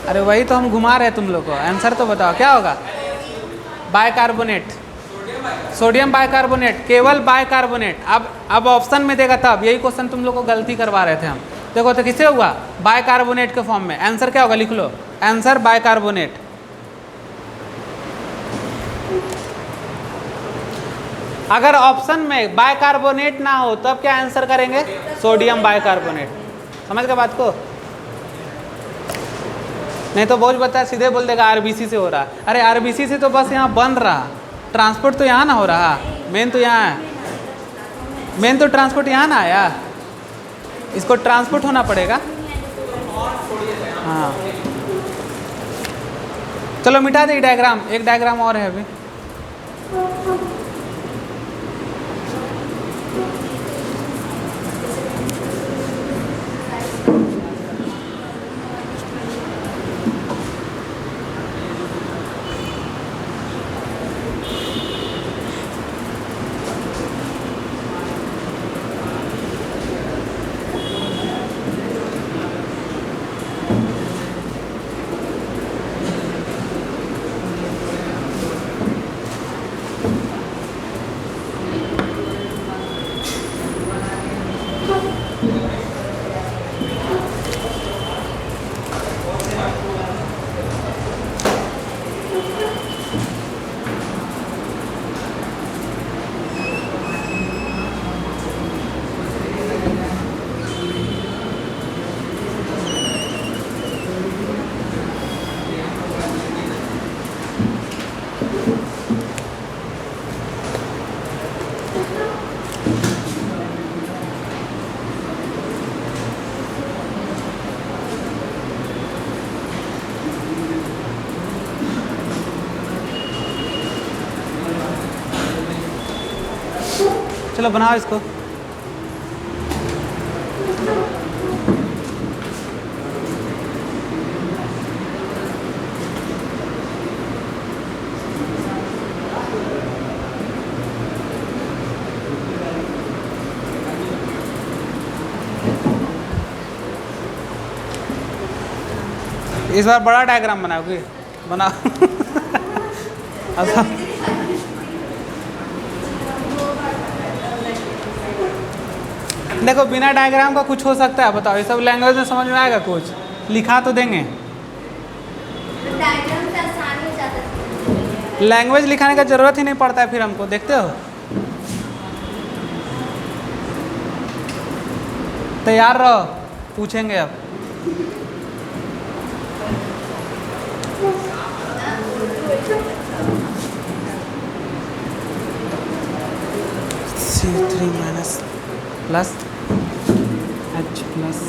अरे वही तो हम घुमा रहे हैं तुम लोग को. आंसर तो बताओ क्या होगा? बाइकार्बोनेट, सोडियम बाइकार्बोनेट, केवल बाइकार्बोनेट. अब ऑप्शन में देगा तब. यही क्वेश्चन तुम लोग को गलती करवा रहे थे हम. देखो तो किससे हुआ? बाइकार्बोनेट के फॉर्म में. आंसर क्या होगा? लिख लो, आंसर बाइकार्बोनेट. अगर ऑप्शन में बाइकार्बोनेट ना हो तब क्या आंसर करेंगे? Sodium bicarbonate. समझ गए बात को? नहीं तो बोझ बता सीधे बोल देगा आरबीसी से हो रहा. अरे आरबीसी से तो बस यहाँ बन रहा, ट्रांसपोर्ट तो यहाँ ना हो रहा. मेन तो यहाँ है, मेन तो ट्रांसपोर्ट यहाँ ना आया, इसको ट्रांसपोर्ट होना पड़ेगा. हाँ, चलो मिटा दे डायग्राम. एक डायग्राम और है अभी. चलो बनाओ इसको. इस बार बड़ा डायग्राम बनाओगे? बनाओ. अब देखो बिना डायग्राम का कुछ हो सकता है, बताओ ये सब लैंग्वेज में समझ में आएगा? कुछ लिखा तो देंगे, डायग्राम से आसान हो जाता है। लैंग्वेज लिखाने का जरूरत ही नहीं पड़ता है फिर हमको, देखते हो। तैयार रहो, पूछेंगे अब। C3 minus plus H plus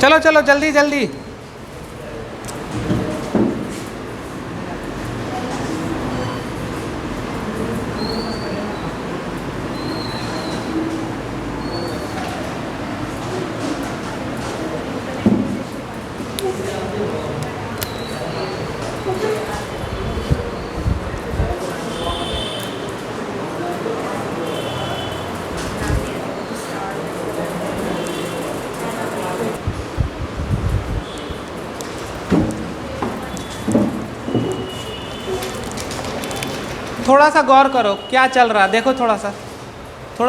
चलो चलो जल्दी जल्दी। थोड़ा सा गौर करो क्या चल रहा है, देखो थोड़ा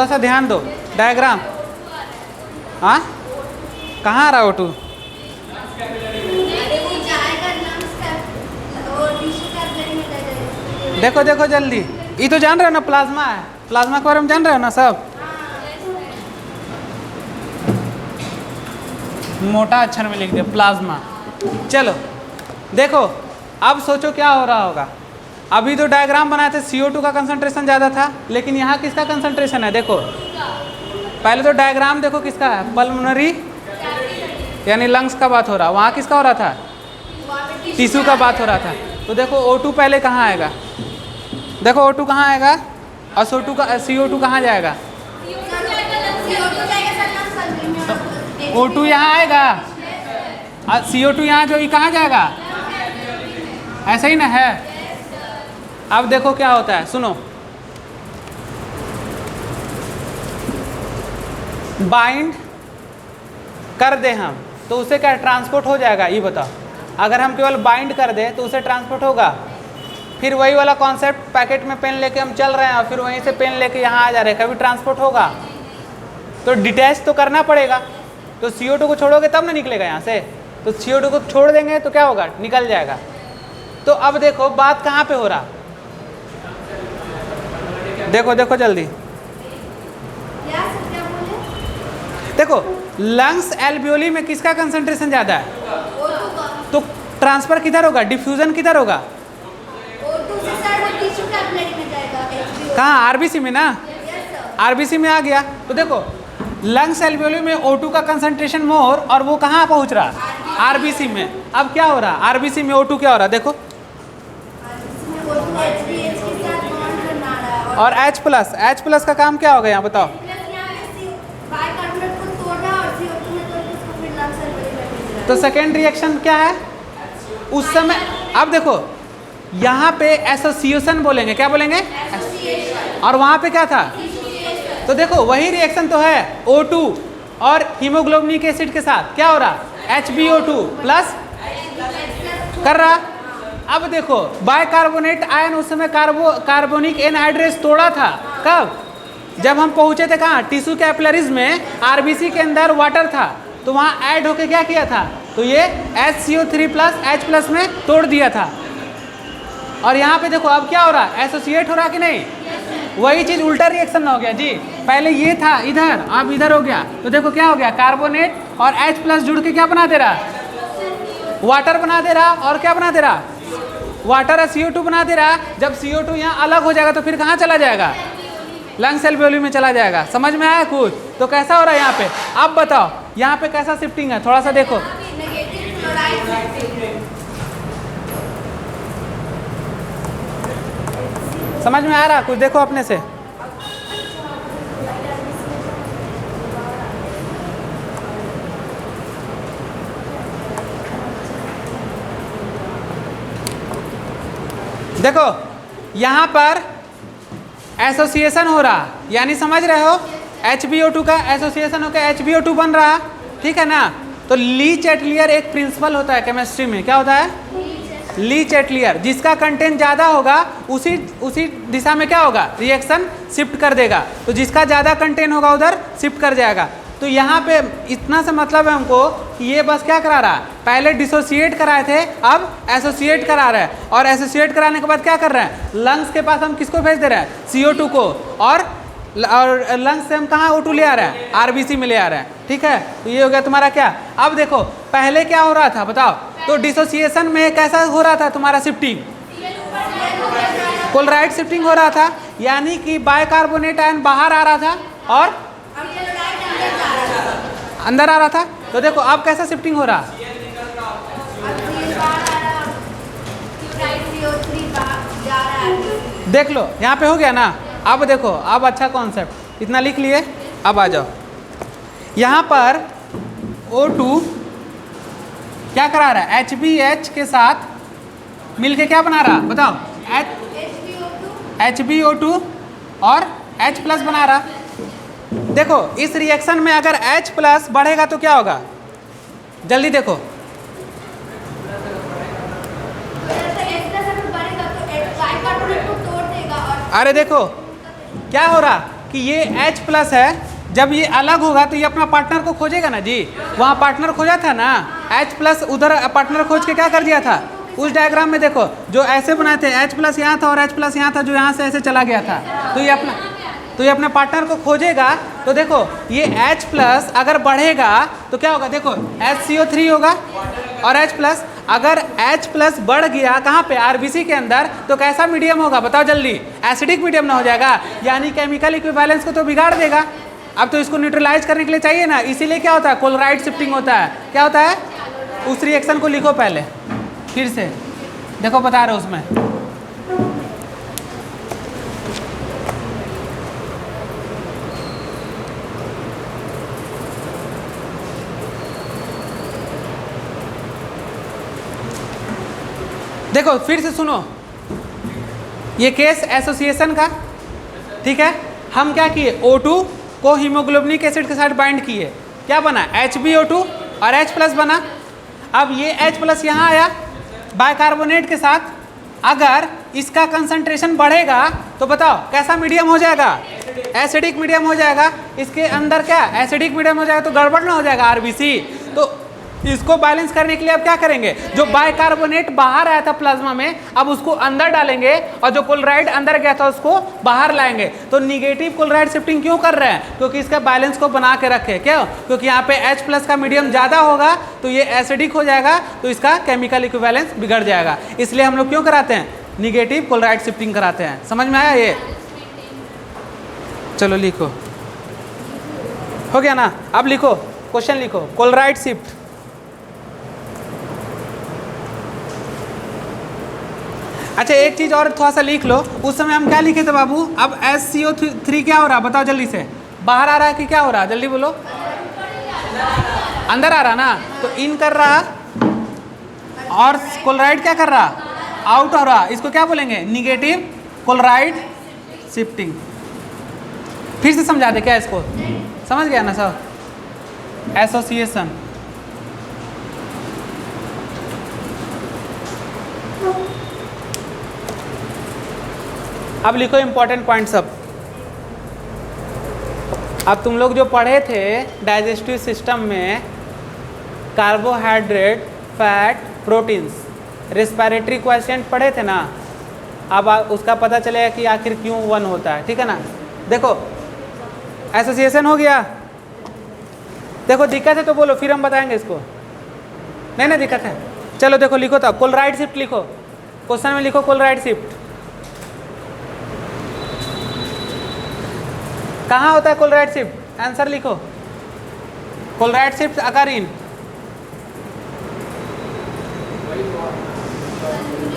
सा ध्यान दो। डायग्राम, हाँ कहाँ आ रहा है O2? देखो देखो जल्दी, ये तो जान रहे हो ना प्लाज्मा है, प्लाज्मा के बारे में जान रहे हो ना सब। मोटा अक्षर में लिख दे प्लाज्मा। चलो देखो अब सोचो क्या हो रहा होगा। अभी तो डायग्राम बनाए थे CO2 का कंसंट्रेशन ज़्यादा था, लेकिन यहाँ किसका कंसंट्रेशन है? देखो पहले तो डायग्राम देखो किसका है, पल्मोनरी यानी लंग्स का बात हो रहा, वहाँ किसका हो रहा था? टिश्यू का बात हो रहा था। तो देखो O2 पहले कहाँ आएगा, देखो O2 कहाँ आएगा और CO2 कहाँ जाएगा? O2 यहाँ आएगा और CO2 यहाँ जो ये कहाँ जाएगा? ऐसा ही ना है। अब देखो क्या होता है, सुनो। बाइंड कर दे हम तो उसे क्या ट्रांसपोर्ट हो जाएगा, ये बताओ। अगर हम केवल बाइंड कर दे तो उसे ट्रांसपोर्ट होगा। फिर वही वाला कॉन्सेप्ट, पैकेट में पेन लेके हम चल रहे हैं और फिर वहीं से पेन लेके यहाँ आ जा रहे हैं, कभी ट्रांसपोर्ट होगा? तो डिटैच तो करना पड़ेगा। तो CO2 को छोड़ोगे तब ना निकलेगा यहाँ से, तो CO2 को छोड़ देंगे तो क्या होगा? निकल जाएगा। तो अब देखो बात कहाँ पे हो रहा, देखो देखो जल्दी देखो। लंग्स एल्वियोली में किसका कंसंट्रेशन ज़्यादा है? तो ट्रांसफर किधर होगा, डिफ्यूजन किधर होगा? कहाँ? RBC में ना, RBC में आ गया। तो देखो लंग्स एल्वियोली में O2 का कंसंट्रेशन मोर और वो कहाँ पहुँच रहा? RBC में। अब क्या हो रहा? RBC में O2 क्या हो रहा? देखो और H प्लस का काम क्या होगा यहाँ बताओ? तो सेकेंड रिएक्शन क्या है उस समय? अब देखो यहाँ पे एसोसिएशन बोलेंगे, क्या बोलेंगे? और वहाँ पे क्या था? तो देखो वही रिएक्शन तो है O2 और हीमोग्लोबिनिक एसिड के साथ क्या हो रहा? HbO2 प्लस कर रहा। अब देखो बाइकार्बोनेट आयन उस समय कार्बोनिक एनहाइड्रेस तोड़ा था, कब? जब हम पहुंचे थे कहाँ, टिश्यू कैपिलरीज में, आरबीसी के अंदर वाटर था, तो वहाँ ऐड होके क्या किया था, तो ये HCO3 प्लस H+ में तोड़ दिया था। और यहाँ पे देखो अब क्या हो रहा है, एसोसिएट हो रहा कि नहीं, वही चीज़ उल्टा रिएक्शन हो गया जी। पहले ये था इधर, अब इधर हो गया, तो देखो क्या हो गया, कार्बोनेट और H+ जुड़ के क्या बना दे रहा, वाटर बना दे रहा, और क्या बना दे रहा, वाटर और CO2 बना दे रहा। जब CO2 यहाँ अलग हो जाएगा तो फिर कहाँ चला जाएगा, लंग्स एल्वेओली में चला जाएगा। समझ में आया कुछ, तो कैसा हो रहा है यहाँ पे, अब बताओ यहाँ पे कैसा शिफ्टिंग है, थोड़ा सा देखो। समझ में आ रहा कुछ, देखो अपने से। देखो यहाँ पर एसोसिएशन हो रहा, यानी समझ रहे हो, HbO2 का एसोसिएशन होकर HbO2 बन रहा, ठीक है ना। तो ली चैटलियर एक प्रिंसिपल होता है केमिस्ट्री में, क्या होता है, ली चैटलियर, जिसका कंटेंट ज़्यादा होगा उसी दिशा में क्या होगा, रिएक्शन शिफ्ट कर देगा। तो जिसका ज़्यादा कंटेंट होगा उधर शिफ्ट कर जाएगा। तो यहाँ पे इतना से मतलब है हमको कि ये बस क्या करा रहा है, पहले डिसोसिएट कराए थे, अब एसोसिएट करा रहा है, और एसोसिएट कराने के बाद क्या कर रहे हैं, लंग्स के पास हम किसको भेज दे रहे हैं, CO2 को, और लंग्स से हम कहाँ O2 ले आ रहे हैं, RBC में ले आ रहे हैं, ठीक है। तो ये हो गया तुम्हारा क्या। अब देखो पहले क्या हो रहा था बताओ, तो डिसोसिएशन में कैसा हो रहा था तुम्हारा शिफ्टिंग, क्लोराइड शिफ्टिंग हो रहा था, यानी कि बाइकार्बोनेट आयन बाहर आ रहा था और अंदर आ रहा था। तो देखो अब कैसा शिफ्टिंग हो रहा, देख लो यहाँ पे हो गया ना। अब देखो, अब अच्छा कॉन्सेप्ट, इतना लिख लिए, अब आ जाओ यहाँ पर O2 क्या करा रहा है, HBH के साथ मिलके क्या बना रहा बताओ, HbO2 और H+ बना रहा। देखो इस रिएक्शन में अगर H+ बढ़ेगा तो क्या होगा, जल्दी देखो, अरे देखो क्या हो रहा कि ये H+ है, जब ये अलग होगा तो ये अपना पार्टनर को खोजेगा ना जी, वहाँ पार्टनर खोजा था ना, H+ उधर पार्टनर खोज के क्या कर दिया था, उस डायग्राम में देखो जो ऐसे बनाए थे, H+ यहाँ था और H+ यहाँ था, जो यहाँ से ऐसे चला गया था, तो ये अपने पार्टनर को खोजेगा। तो देखो ये H+ अगर बढ़ेगा तो क्या होगा, देखो HCO3 होगा और H+, अगर H+ बढ़ गया कहाँ पे, RBC के अंदर, तो कैसा मीडियम होगा बताओ जल्दी, एसिडिक मीडियम ना हो जाएगा, यानी केमिकल इक्विवेलेंस को तो बिगाड़ देगा। अब तो इसको न्यूट्रलाइज करने के लिए चाहिए ना, इसीलिए क्या होता है, क्लोराइड शिफ्टिंग होता है। क्या होता है, उस रिएक्शन को लिखो पहले, फिर से देखो बता रहे हो उसमें। देखो फिर से सुनो, ये केस एसोसिएशन का, ठीक है। हम क्या किए, O2 को हीमोग्लोबिनिक एसिड के साथ बाइंड किए, क्या बना, HbO2 और H+ बना। अब ये H+ यहाँ आया बाइकार्बोनेट के साथ, अगर इसका कंसंट्रेशन बढ़ेगा तो बताओ कैसा मीडियम हो जाएगा, एसिडिक मीडियम हो जाएगा। इसके अंदर क्या एसिडिक मीडियम हो जाएगा तो गड़बड़ ना हो जाएगा RBC। तो इसको बैलेंस करने के लिए अब क्या करेंगे, जो बाइकार्बोनेट बाहर आया था प्लाज्मा में, अब उसको अंदर डालेंगे, और जो क्लोराइड अंदर गया था उसको बाहर लाएंगे। तो निगेटिव क्लोराइड शिफ्टिंग क्यों कर रहे हैं, क्योंकि इसका बैलेंस को बना के रखे, क्यों, क्योंकि यहाँ पे H+ का मीडियम ज़्यादा होगा तो ये एसिडिक हो जाएगा, तो इसका केमिकल इक्विवेलेंस बिगड़ जाएगा। इसलिए हम लोग क्यों कराते हैं, निगेटिव क्लोराइड शिफ्टिंग कराते हैं। समझ में आया ये, चलो लिखो, हो गया ना। अब लिखो, क्वेश्चन लिखो, क्लोराइड शिफ्ट। अच्छा एक चीज़ और थोड़ा सा लिख लो, उस समय हम क्या लिखे थे बाबू, अब HCO3 क्या हो रहा बताओ जल्दी से, बाहर आ रहा है कि क्या हो रहा, जल्दी बोलो, अंदर आ रहा ना, तो इन कर रहा, और क्लोराइड क्या कर रहा, आउट हो रहा। इसको क्या बोलेंगे, निगेटिव क्लोराइड शिफ्टिंग। फिर से समझा दे क्या इसको, समझ गया ना सर, एसोसिएशन। अब लिखो इंपॉर्टेंट पॉइंट सब। अब तुम लोग जो पढ़े थे डाइजेस्टिव सिस्टम में carbohydrate, fat, proteins, respiratory question पढ़े थे ना। अब उसका पता चलेगा कि आखिर क्यों 1 होता है, ठीक है ना। देखो एसोसिएशन हो गया। देखो दिक्कत है तो बोलो, फिर हम बताएंगे इसको। नहीं ना दिक्कत है, चलो देखो लिखो तो क्लोराइड शिफ्ट लिखो, क्वेश्चन में लिखो क्लोराइड शिफ्ट। कहाँ होता है क्लोराइड शिफ्ट, आंसर लिखो। क्लोराइड शिफ्ट अकर इन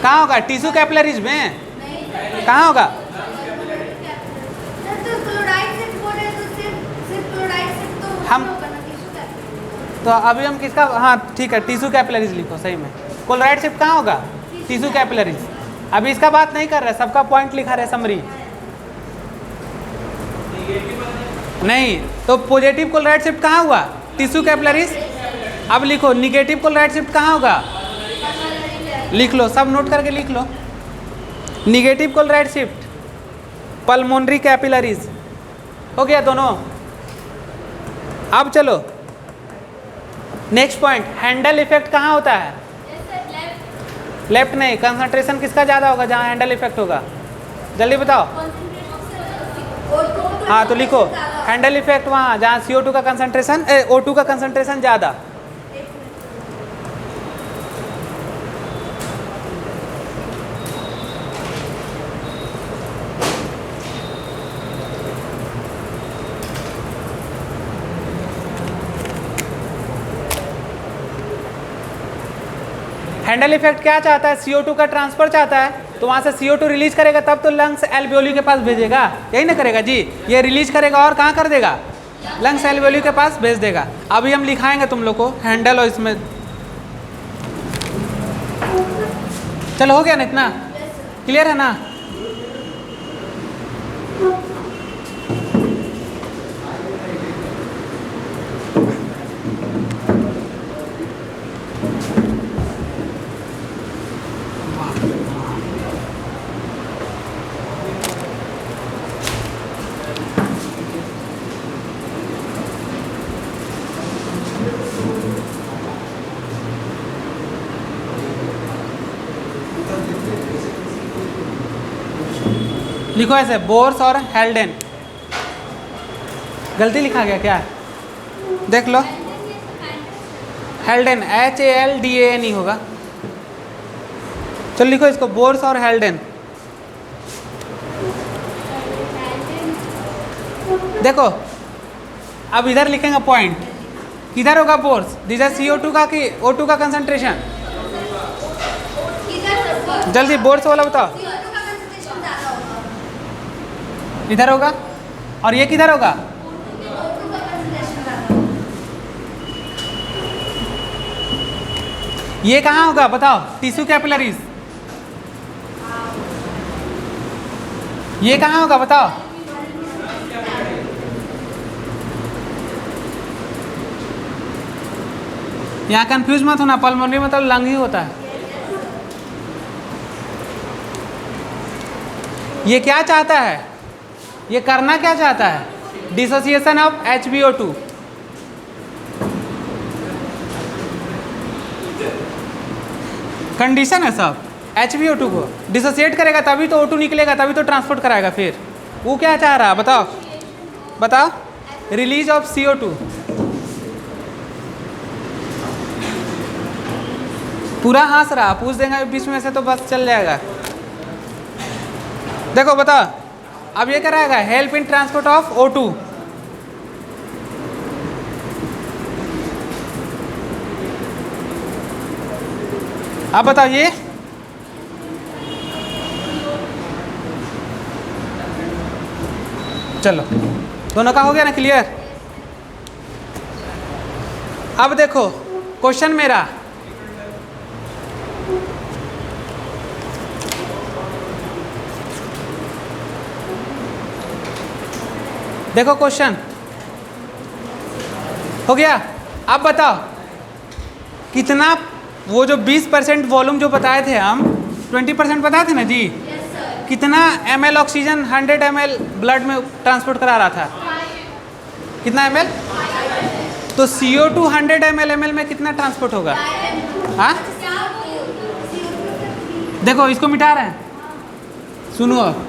कहाँ होगा, टिश्यू कैपिलरीज में कहाँ होगा। तो क्लोराइड से बोल रहे तो सिर्फ क्लोराइड से तो हम होगा ना, टिश्यू कैपिलरी। तो अभी हम किसका, हाँ ठीक है टिश्यू कैपिलरीज लिखो सही में। क्लोराइड शिफ्ट कहाँ होगा, टिश्यू कैपिलरीज। अभी इसका बात नहीं कर रहे, सबका पॉइंट लिखा रहे समरी। नहीं तो पॉजिटिव क्लोराइड शिफ्ट कहाँ हुआ, टिश्यू कैपिलरीज। अब लिखो निगेटिव क्लोराइड शिफ्ट कहाँ होगा, लिख लो, सब नोट करके लिख लो। Negative chloride shift pulmonary capillaries हो गया दोनों। अब चलो नेक्स्ट पॉइंट, हैंडल इफेक्ट कहाँ होता है, लेफ्ट नहीं, कंसंट्रेशन किसका ज़्यादा होगा जहाँ हैंडल इफेक्ट होगा, जल्दी बताओ। हाँ तो लिखो हैंडल इफेक्ट वहाँ जहाँ CO2 का कंसंट्रेशन O2 का कंसंट्रेशन ज़्यादा। हैंडल इफेक्ट क्या चाहता है, CO2 का ट्रांसफर चाहता है, तो वहाँ से CO2 रिलीज करेगा तब तो लंग्स एल्वियोली के पास भेजेगा, यही ना करेगा जी। ये रिलीज करेगा और कहाँ कर देगा, लंग्स एल्वियोली के पास भेज देगा। अभी हम लिखाएंगे तुम लोग को हैंडल और इसमें। चलो हो गया ना, इतना क्लियर है ना। लिखो ऐसे बोर्स और हेल्डेन, गलती लिखा गया क्या, देख लो। हेल्डेन HALDAN ही होगा। चलो लिखो इसको बोर्स और हेल्डेन। देखो अब इधर लिखेंगे पॉइंट, किधर होगा बोर्स, दिस इज CO2 का कि O2 का कंसंट्रेशन। जल्दी बोर्स वाला बताओ, इधर होगा और ये किधर होगा, ये कहाँ होगा बताओ, टिश्यू कैपिलरीज। ये कहाँ होगा बताओ, यहाँ कंफ्यूज मत होना, पल्मोनरी मतलब लंग ही होता है। ये क्या चाहता है, ये करना क्या चाहता है, डिसोसिएशन ऑफ HbO2। कंडीशन है सब, HbO2 को डिसोसिएट करेगा तभी तो O2 निकलेगा, तभी तो ट्रांसपोर्ट कराएगा। फिर वो क्या चाह रहा है बताओ, बताओ, रिलीज ऑफ CO2। पूरा हंस रहा, पूछ देंगे बीच में से तो बस चल जाएगा। देखो बताओ, अब ये कराएगा help in transport of O2। अब बताओ ये, चलो दोनों का हो गया ना क्लियर। अब देखो क्वेश्चन मेरा, देखो क्वेश्चन हो गया। अब बताओ कितना, वो जो 20% वॉल्यूम जो बताए थे हम, 20% बताए थे ना जी, कितना ml ऑक्सीजन 100 ml ब्लड में ट्रांसपोर्ट करा रहा था, कितना ml? तो CO2 100 ml में कितना ट्रांसपोर्ट होगा? हाँ, देखो इसको मिटा रहे हैं, सुनो अब।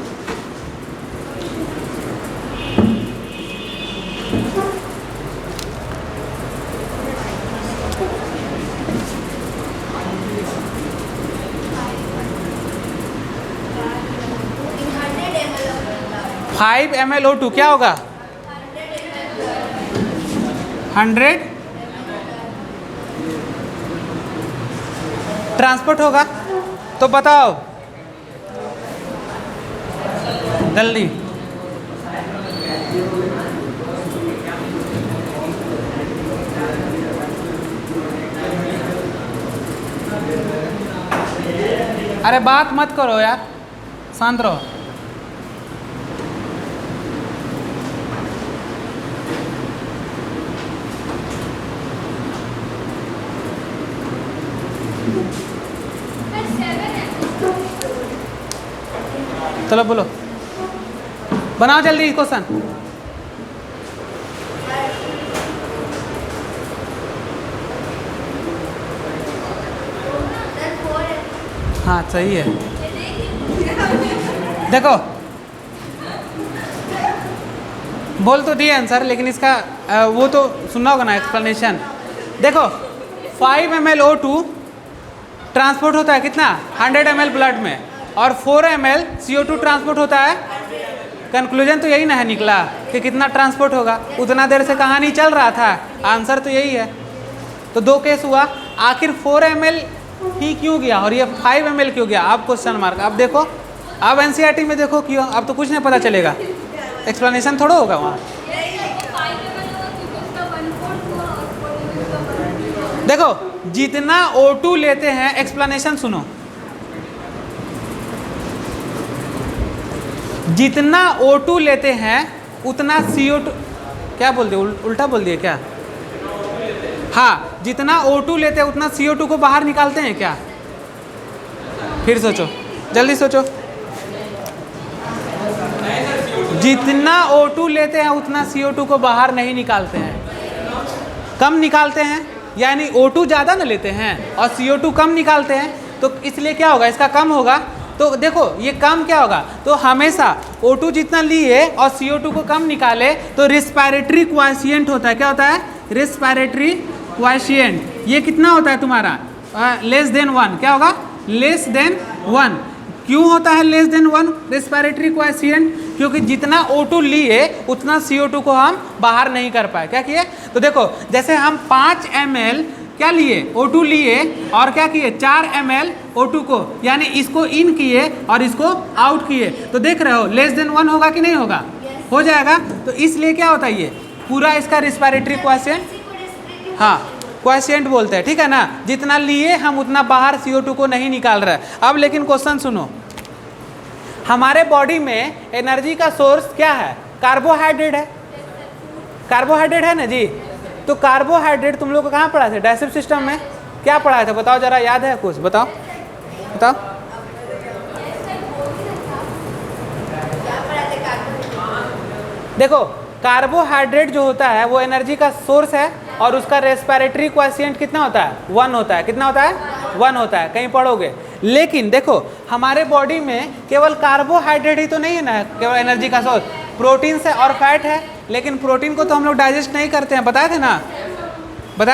फाइव MlO2 क्या होगा? 100 ट्रांसपोर्ट होगा। तो बताओ जल्दी। अरे बात मत करो यार, शांत रहो। चलो बोलो, बनाओ जल्दी क्वेश्चन। हाँ सही है। देखो बोल तो दिए आंसर, लेकिन इसका वो तो सुनना होगा ना एक्सप्लेनेशन। देखो 5 MlO2 ट्रांसपोर्ट होता है कितना? 100 ml ब्लड में, और 4 ml CO2 ट्रांसपोर्ट होता है। कंक्लूजन तो यही ना है निकला कि कितना ट्रांसपोर्ट होगा। उतना देर से कहानी चल रहा था, आंसर तो यही है। तो दो केस हुआ, आखिर 4 ml ही क्यों गया और ये 5 ml क्यों गया? अब क्वेश्चन मार्क। अब देखो, अब NCERT में देखो क्यों, अब तो कुछ नहीं पता चलेगा, एक्सप्लेनेशन थोड़ा होगा वहाँ। देखो जितना O2 लेते हैं, एक्सप्लेनेशन सुनो, जितना O2 लेते हैं उतना CO2, क्या बोल दिए, उल्टा बोल दिए क्या? हाँ, जितना O2 लेते हैं उतना CO2 को बाहर निकालते हैं क्या? फिर सोचो, जल्दी सोचो। जितना O2 लेते हैं उतना CO2 को बाहर नहीं निकालते हैं, कम निकालते हैं। यानी O2 ज़्यादा ना लेते हैं और CO2 कम निकालते हैं, तो इसलिए क्या होगा, इसका कम होगा। तो देखो ये कम क्या होगा, तो हमेशा O2 जितना लिए और CO2 को कम निकाले तो रेस्पिरेटरी क्वाशिएंट होता है। क्या होता है? रेस्पिरेटरी क्वाशिएंट। ये कितना होता है तुम्हारा? Less than 1। क्या होगा? Less than 1। क्यों होता है लेस देन 1 रेस्पिरेटरी क्वाशिएंट? क्योंकि जितना O2 लिए उतना CO2 को हम बाहर नहीं कर पाए। क्या किए? तो देखो जैसे हम 5 ml क्या लिए, O2 लिए, और क्या किए, 4 ml O2 को, यानी इसको इन किए और इसको आउट किए, तो देख रहे हो लेस देन 1 होगा कि नहीं होगा? हो जाएगा। तो इसलिए क्या होता है, ये पूरा इसका रेस्पिरेटरी क्वाशिएंट, हाँ क्वाशिएंट बोलते हैं, ठीक है ना। जितना लिए हम उतना बाहर CO2 को नहीं निकाल रहा है। अब लेकिन क्वेश्चन सुनो, हमारे बॉडी में एनर्जी का सोर्स क्या है? कार्बोहाइड्रेट है। कार्बोहाइड्रेट है ना जी। तो कार्बोहाइड्रेट तुम लोग को कहाँ पढ़ा थे? डाइजेस्टिव सिस्टम में क्या पढ़ाया था? बताओ जरा, याद है कुछ? बताओ बताओ। देखो कार्बोहाइड्रेट जो होता है वो एनर्जी का सोर्स है, और उसका रेस्पिरेटरी क्वाशिएंट कितना होता है? 1 होता है। कितना होता है? 1 होता है, कहीं पढ़ोगे। लेकिन देखो हमारे बॉडी में केवल कार्बोहाइड्रेट ही तो नहीं है ना केवल एनर्जी का सोर्स, प्रोटीन से और फैट है। लेकिन प्रोटीन को तो हम लोग डाइजेस्ट नहीं करते हैं, बताए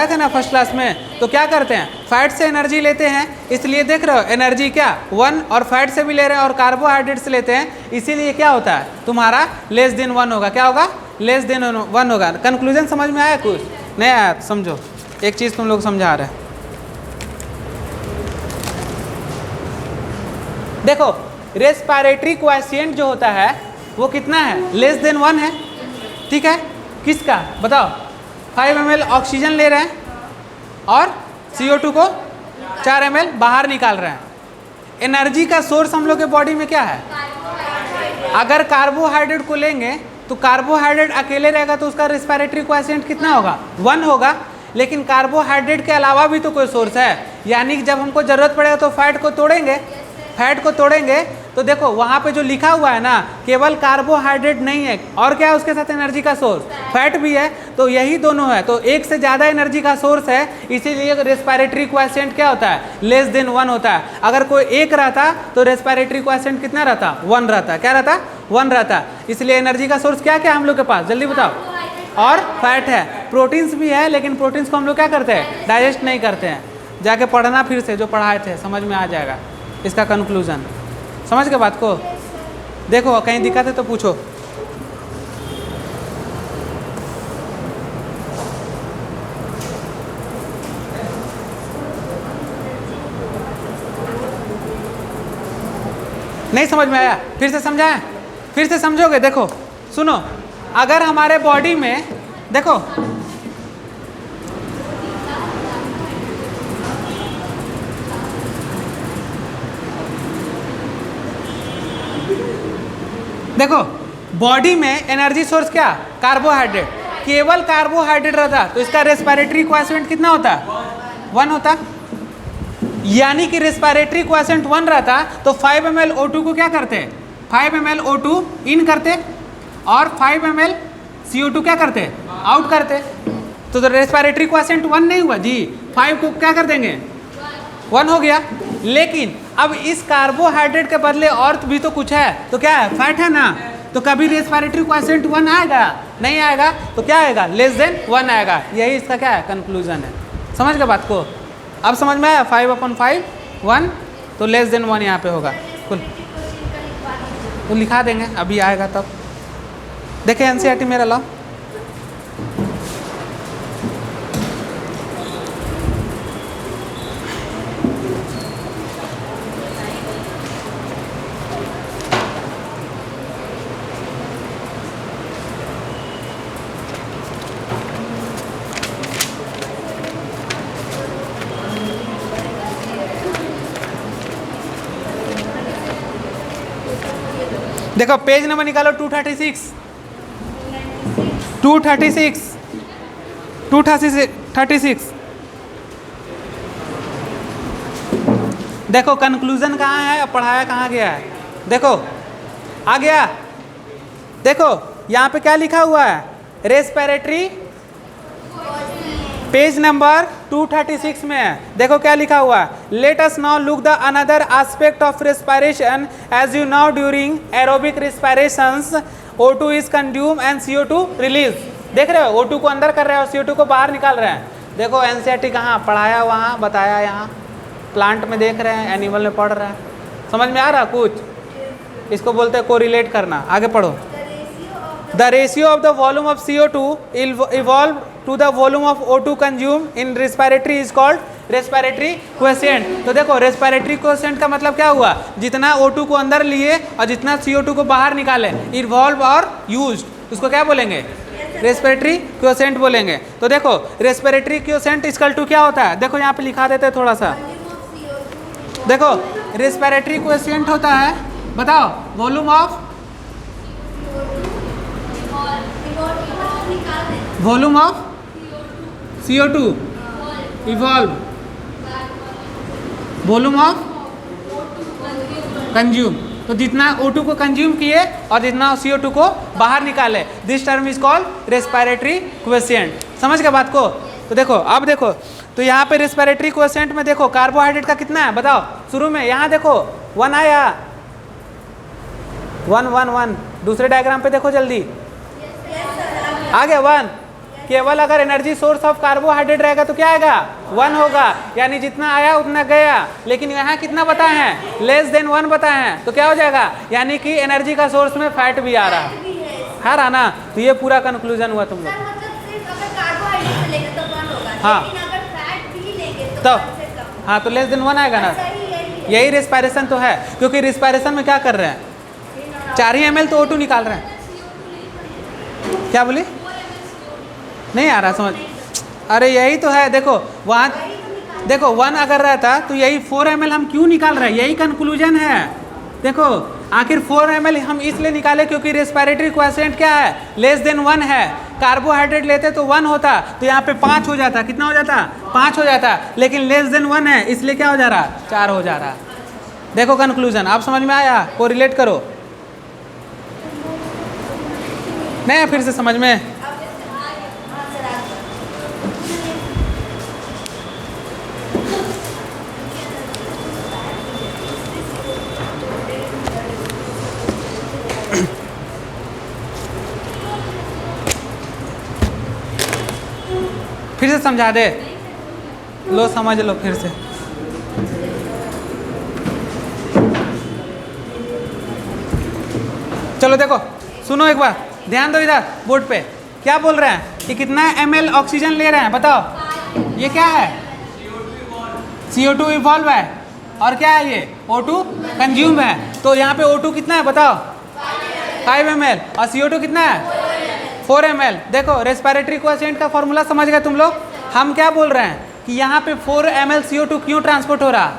थे ना फर्स्ट क्लास में। तो क्या करते हैं? फैट से एनर्जी लेते हैं। इसलिए देख रहे हो एनर्जी क्या 1, और फैट से भी ले रहे हैं और कार्बोहाइड्रेट से लेते हैं, इसीलिए क्या होता है तुम्हारा लेस देन 1 होगा। क्या होगा? लेस देन 1 होगा। कंक्लूजन समझ में आया? कुछ नहीं आया? समझो, एक चीज़ तुम लोग समझा रहे हैं। देखो रेस्पिरेटरी क्वाशिएंट जो होता है वो कितना है? लेस देन 1 है, ठीक है। किसका बताओ? 5 ml ऑक्सीजन ले रहे हैं और CO2 को 4 ml बाहर निकाल रहे हैं। एनर्जी का सोर्स हम लोग के बॉडी में क्या है? अगर कार्बोहाइड्रेट को लेंगे तो कार्बोहाइड्रेट अकेले रहेगा तो उसका रेस्पिरेटरी क्वाशिएंट कितना होगा? 1 होगा। लेकिन कार्बोहाइड्रेट के अलावा भी तो कोई सोर्स है, यानी कि जब हमको ज़रूरत पड़ेगा तो फैट को तोड़ेंगे। फैट को तोड़ेंगे तो देखो वहाँ पे जो लिखा हुआ है ना, केवल कार्बोहाइड्रेट नहीं है, और क्या है उसके साथ एनर्जी का सोर्स, फैट भी है। तो यही दोनों है, तो एक से ज़्यादा एनर्जी का सोर्स है, इसीलिए रेस्पिरेटरी क्वोशिएंट क्या होता है, लेस देन 1 होता है। अगर कोई एक रहता तो रेस्पिरेटरी क्वोशिएंट कितना रहता, 1 रहता। क्या रहता, 1 रहता। इसलिए एनर्जी का सोर्स क्या क्या हम लोग के पास, जल्दी बताओ, और फैट है। प्रोटीन्स भी है, लेकिन प्रोटीन्स को हम लोग क्या करते हैं, डाइजेस्ट नहीं करते हैं। जाके पढ़ना फिर से, जो पढ़ाए थे समझ में आ जाएगा इसका कंक्लूजन। समझ के बात को, देखो कहीं दिक्कत है तो पूछो। नहीं समझ में आया, फिर से समझाएं, फिर से समझोगे। देखो सुनो, अगर हमारे बॉडी में देखो देखो बॉडी में एनर्जी सोर्स क्या, कार्बोहाइड्रेट। केवल कार्बोहाइड्रेट रहता तो इसका रेस्पिरेटरी क्वोशिएंट कितना होता, 1 होता। यानी कि रेस्पिरेटरी क्वोशिएंट 1 रहता तो 5 ml O2 को क्या करते, 5 ml O2 इन करते और 5 ml CO2 क्या करते, आउट करते। तो रेस्पिरेटरी क्वोशिएंट 1 नहीं हुआ जी, 5 को क्या कर देंगे, 1 हो गया। लेकिन अब इस कार्बोहाइड्रेट के बदले और भी तो कुछ है, तो क्या है, फैट है ना। तो कभी रेस्पिरेटरी क्वोशिएंट 1 आएगा, नहीं आएगा, तो क्या आएगा, लेस देन 1 आएगा। यही इसका क्या है, कंक्लूजन है। समझ गए बात को, अब समझ में आया। 5/5 1, तो लेस देन 1 यहाँ पे होगा। कुल तो लिखा देंगे, अभी आएगा तब। देखें एनसीईआरटी मेरा लाओ। देखो पेज नंबर निकालो, 236 236 236। देखो कंक्लूजन कहाँ है, पढ़ाया कहाँ गया है, देखो आ गया। देखो यहाँ पे क्या लिखा हुआ है, रेस्पिरेटरी, पेज नंबर 236 में है। देखो क्या लिखा हुआ है, let us now look the another aspect of respiration as you now during aerobic respirations O2 is consume and CO2 release. देख रहे हो, O2 को अंदर कर रहे हैं और CO2 को बाहर निकाल रहे हैं। देखो एनसीईआरटी कहाँ पढ़ाया, वहाँ बताया, यहाँ प्लांट में देख रहे हैं, एनिमल में पढ़ रहे हैं। समझ में आ रहा कुछ, इसको बोलते हैं कोरिलेट करना। आगे पढ़ो। The ratio of the volume of CO2 evolved to the volume of O2 consumed in respiratory is called respiratory quotient। तो देखो रेस्पिरेटरी क्वोशिएंट का मतलब क्या हुआ, जितना O2 को अंदर लिए और जितना CO2 को बाहर निकाले, इवॉल्व और यूज्ड, उसको क्या बोलेंगे, रेस्पिरेटरी क्वोशिएंट बोलेंगे। तो देखो रेस्पिरेटरी क्वोशिएंट इक्वल टू क्या होता है, देखो यहाँ पे लिखा देते हैं थोड़ा सा। देखो रेस्पिरेटरी क्वोशिएंट होता है, बताओ, volume of CO2 evolve, volume of consume. तो जितना O2 को कंज्यूम किए और जितना CO2 को बाहर निकाले, this term is called respiratory quotient. समझ गए बात को। तो देखो अब देखो, तो यहाँ पे रेस्पिरेटरी क्वोशिएंट में देखो कार्बोहाइड्रेट का कितना है, बताओ। शुरू में यहाँ देखो 1 आया, 1 1 1। दूसरे डायग्राम पे देखो जल्दी, आ गया 1। केवल अगर एनर्जी सोर्स ऑफ कार्बोहाइड्रेट रहेगा तो क्या आएगा, 1 होगा, यानी जितना आया उतना गया। लेकिन यहाँ कितना बताए हैं, लेस देन 1 बताए हैं, तो क्या हो जाएगा, यानी कि एनर्जी का सोर्स में फैट भी आ रहा है ना। तो ये पूरा कंक्लूजन हुआ तुम लोग। हाँ तो हाँ, तो लेस देन 1 आएगा ना। यही रेस्पिरेशन तो है, क्योंकि रेस्पिरेशन में क्या कर रहे हैं, 4 ही ml तो O2 निकाल रहे हैं। क्या बोली, नहीं आ रहा समझ। अरे यही तो है, देखो वहाँ देखो 1 अगर रहता तो यही 4 ml हम क्यों निकाल रहे हैं, यही कंक्लूजन है। देखो आखिर 4 ml हम इसलिए निकाले क्योंकि रेस्पिरेटरी क्वोशिएंट क्या है, लेस देन 1 है। कार्बोहाइड्रेट लेते तो 1 होता, तो यहाँ पे 5 हो जाता। कितना हो जाता, 5 हो जाता। लेकिन लेस देन 1 है, इसलिए क्या हो जा रहा, 4 हो जा रहा। देखो कंक्लूजन, आप समझ में आया? कोरिलेट करो। नहीं फिर से समझ में? हाँ सर आ गया। फिर से समझा दे? लो समझ लो फिर से। चलो देखो सुनो एक बार, ध्यान दो इधर बोर्ड पे। क्या बोल रहे हैं कि कितना ml ऑक्सीजन ले रहे हैं बताओ? ये क्या है? CO2 इवॉल्व है। और क्या है ये? O2 कंज्यूम है। तो यहाँ पे O2 कितना है बताओ? 5 ml। और CO2 कितना है? 4 ml। देखो रेस्पिरेटरी कोएफिशिएंट का फॉर्मूला समझ गए तुम लोग? हम क्या बोल रहे हैं कि यहाँ पे 4 ml CO2 क्यों ट्रांसपोर्ट हो रहा?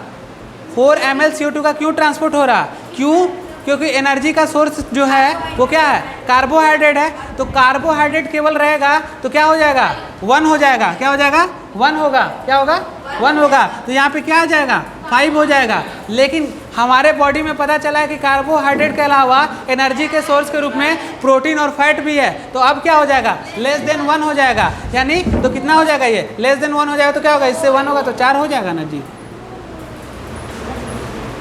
4 ml CO2 का क्यों ट्रांसपोर्ट हो रहा? क्यों? क्योंकि एनर्जी का सोर्स जो है वो क्या है? कार्बोहाइड्रेट है। तो कार्बोहाइड्रेट केवल रहेगा तो क्या हो जाएगा? 1 हो जाएगा। क्या हो जाएगा? 1 होगा। क्या होगा? 1 होगा। तो यहाँ पे क्या आ जाएगा? 5 हो जाएगा। लेकिन हमारे बॉडी में पता चला है कि कार्बोहाइड्रेट के अलावा एनर्जी के सोर्स के रूप में प्रोटीन और फैट भी है। तो अब क्या हो जाएगा? लेस देन 1 हो जाएगा। यानी तो कितना हो जाएगा? ये लेस देन 1 हो जाएगा तो क्या होगा? इससे 1 होगा तो 4 हो जाएगा ना जी।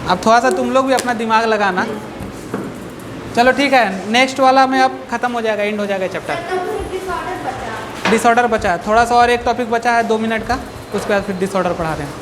अब थोड़ा सा तुम लोग भी अपना दिमाग लगाना। चलो ठीक है, नेक्स्ट वाला में अब खत्म हो जाएगा, एंड हो जाएगा चैप्टर। डिसऑर्डर बचा। डिसऑर्डर बचा है थोड़ा सा, और एक टॉपिक बचा है 2 मिनट का, उसके बाद फिर डिसऑर्डर पढ़ा रहे हैं।